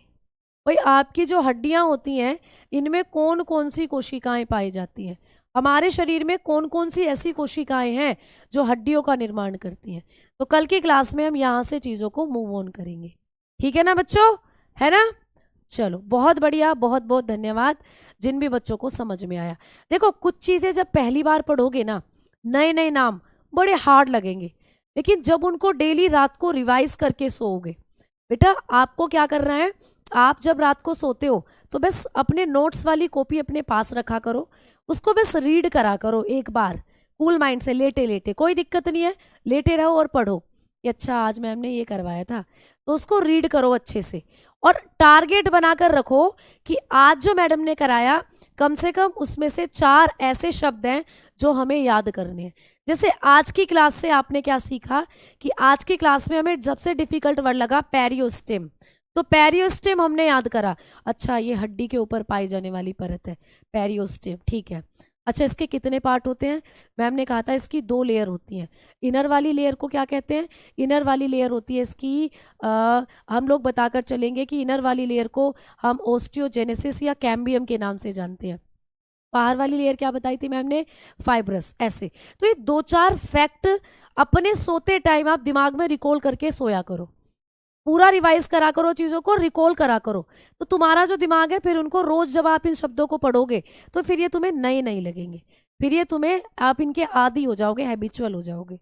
भाई आपकी जो हड्डियां होती हैं इनमें कौन कौन सी कोशिकाएं पाई जाती हैं, हमारे शरीर में कौन कौन सी ऐसी कोशिकाएं हैं जो हड्डियों का निर्माण करती हैं। तो कल की क्लास में हम यहाँ से चीज़ों को मूव ऑन करेंगे, ठीक है ना बच्चों, है ना। चलो बहुत बढ़िया, बहुत बहुत धन्यवाद जिन भी बच्चों को समझ में आया। देखो कुछ चीज़ें जब पहली बार पढ़ोगे ना, नए नए नाम बड़े हार्ड लगेंगे, लेकिन जब उनको डेली रात को रिवाइज करके सोओगे, बेटा आपको क्या करना है, आप जब रात को सोते हो तो बस अपने नोट्स वाली कॉपी अपने पास रखा करो, उसको बस रीड करा करो एक बार कूल माइंड से, लेटे लेटे, कोई दिक्कत नहीं है, लेटे रहो और पढ़ो कि अच्छा आज मैम ने ये करवाया था, तो उसको रीड करो अच्छे से। और टारगेट बनाकर रखो कि आज जो मैडम ने कराया कम से कम उसमें से 4 ऐसे शब्द हैं जो हमें याद करने हैं। जैसे आज की क्लास से आपने क्या सीखा कि आज की क्लास में हमें सबसे डिफिकल्ट वर्ड लगा पेरियोस्टियम, तो पेरियोस्टियम हमने याद करा, अच्छा ये हड्डी के ऊपर पाई जाने वाली परत है पेरियोस्टियम, ठीक है। अच्छा इसके कितने पार्ट होते हैं, मैम ने कहा था इसकी 2 लेयर होती हैं। इनर वाली लेयर को क्या कहते हैं, इनर वाली लेयर होती है इसकी हम लोग बताकर चलेंगे कि इनर वाली लेयर को हम ऑस्टियोजेनेसिस या कैम्बियम के नाम से जानते हैं। बाहर वाली लेयर क्या बताई थी मैम ने, फाइब्रस, ऐसे। तो ये 2-4 फैक्ट अपने सोते टाइम आप दिमाग में रिकॉल करके सोया करो, पूरा रिवाइज करा करो, चीज़ों को रिकॉल करा करो, तो तुम्हारा जो दिमाग है फिर उनको रोज जब आप इन शब्दों को पढ़ोगे तो फिर ये तुम्हें नए नहीं लगेंगे, फिर ये तुम्हें, आप इनके आदी हो जाओगे, हैबिचुअल हो जाओगे।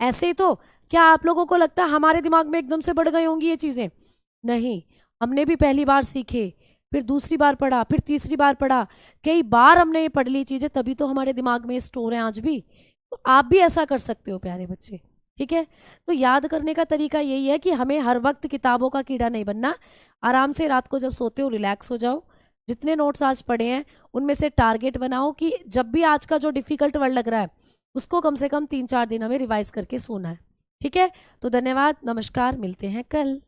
ऐसे ही तो क्या आप लोगों को लगता है हमारे दिमाग में एकदम से बढ़ गई होंगी ये चीज़ें? नहीं, हमने भी पहली बार सीखे, फिर दूसरी बार पढ़ा, फिर तीसरी बार पढ़ा, कई बार हमने ये पढ़ ली चीज़ें, तभी तो हमारे दिमाग में स्टोर है आज भी। तो आप भी ऐसा कर सकते हो प्यारे बच्चे, ठीक है। तो याद करने का तरीका यही है कि हमें हर वक्त किताबों का कीड़ा नहीं बनना, आराम से रात को जब सोते हो रिलैक्स हो जाओ, जितने नोट्स आज पढ़े हैं उनमें से टारगेट बनाओ कि जब भी आज का जो डिफिकल्ट वर्ड लग रहा है उसको कम से कम 3-4 दिन हमें रिवाइज करके सोना है, ठीक है। तो धन्यवाद, नमस्कार, मिलते हैं कल।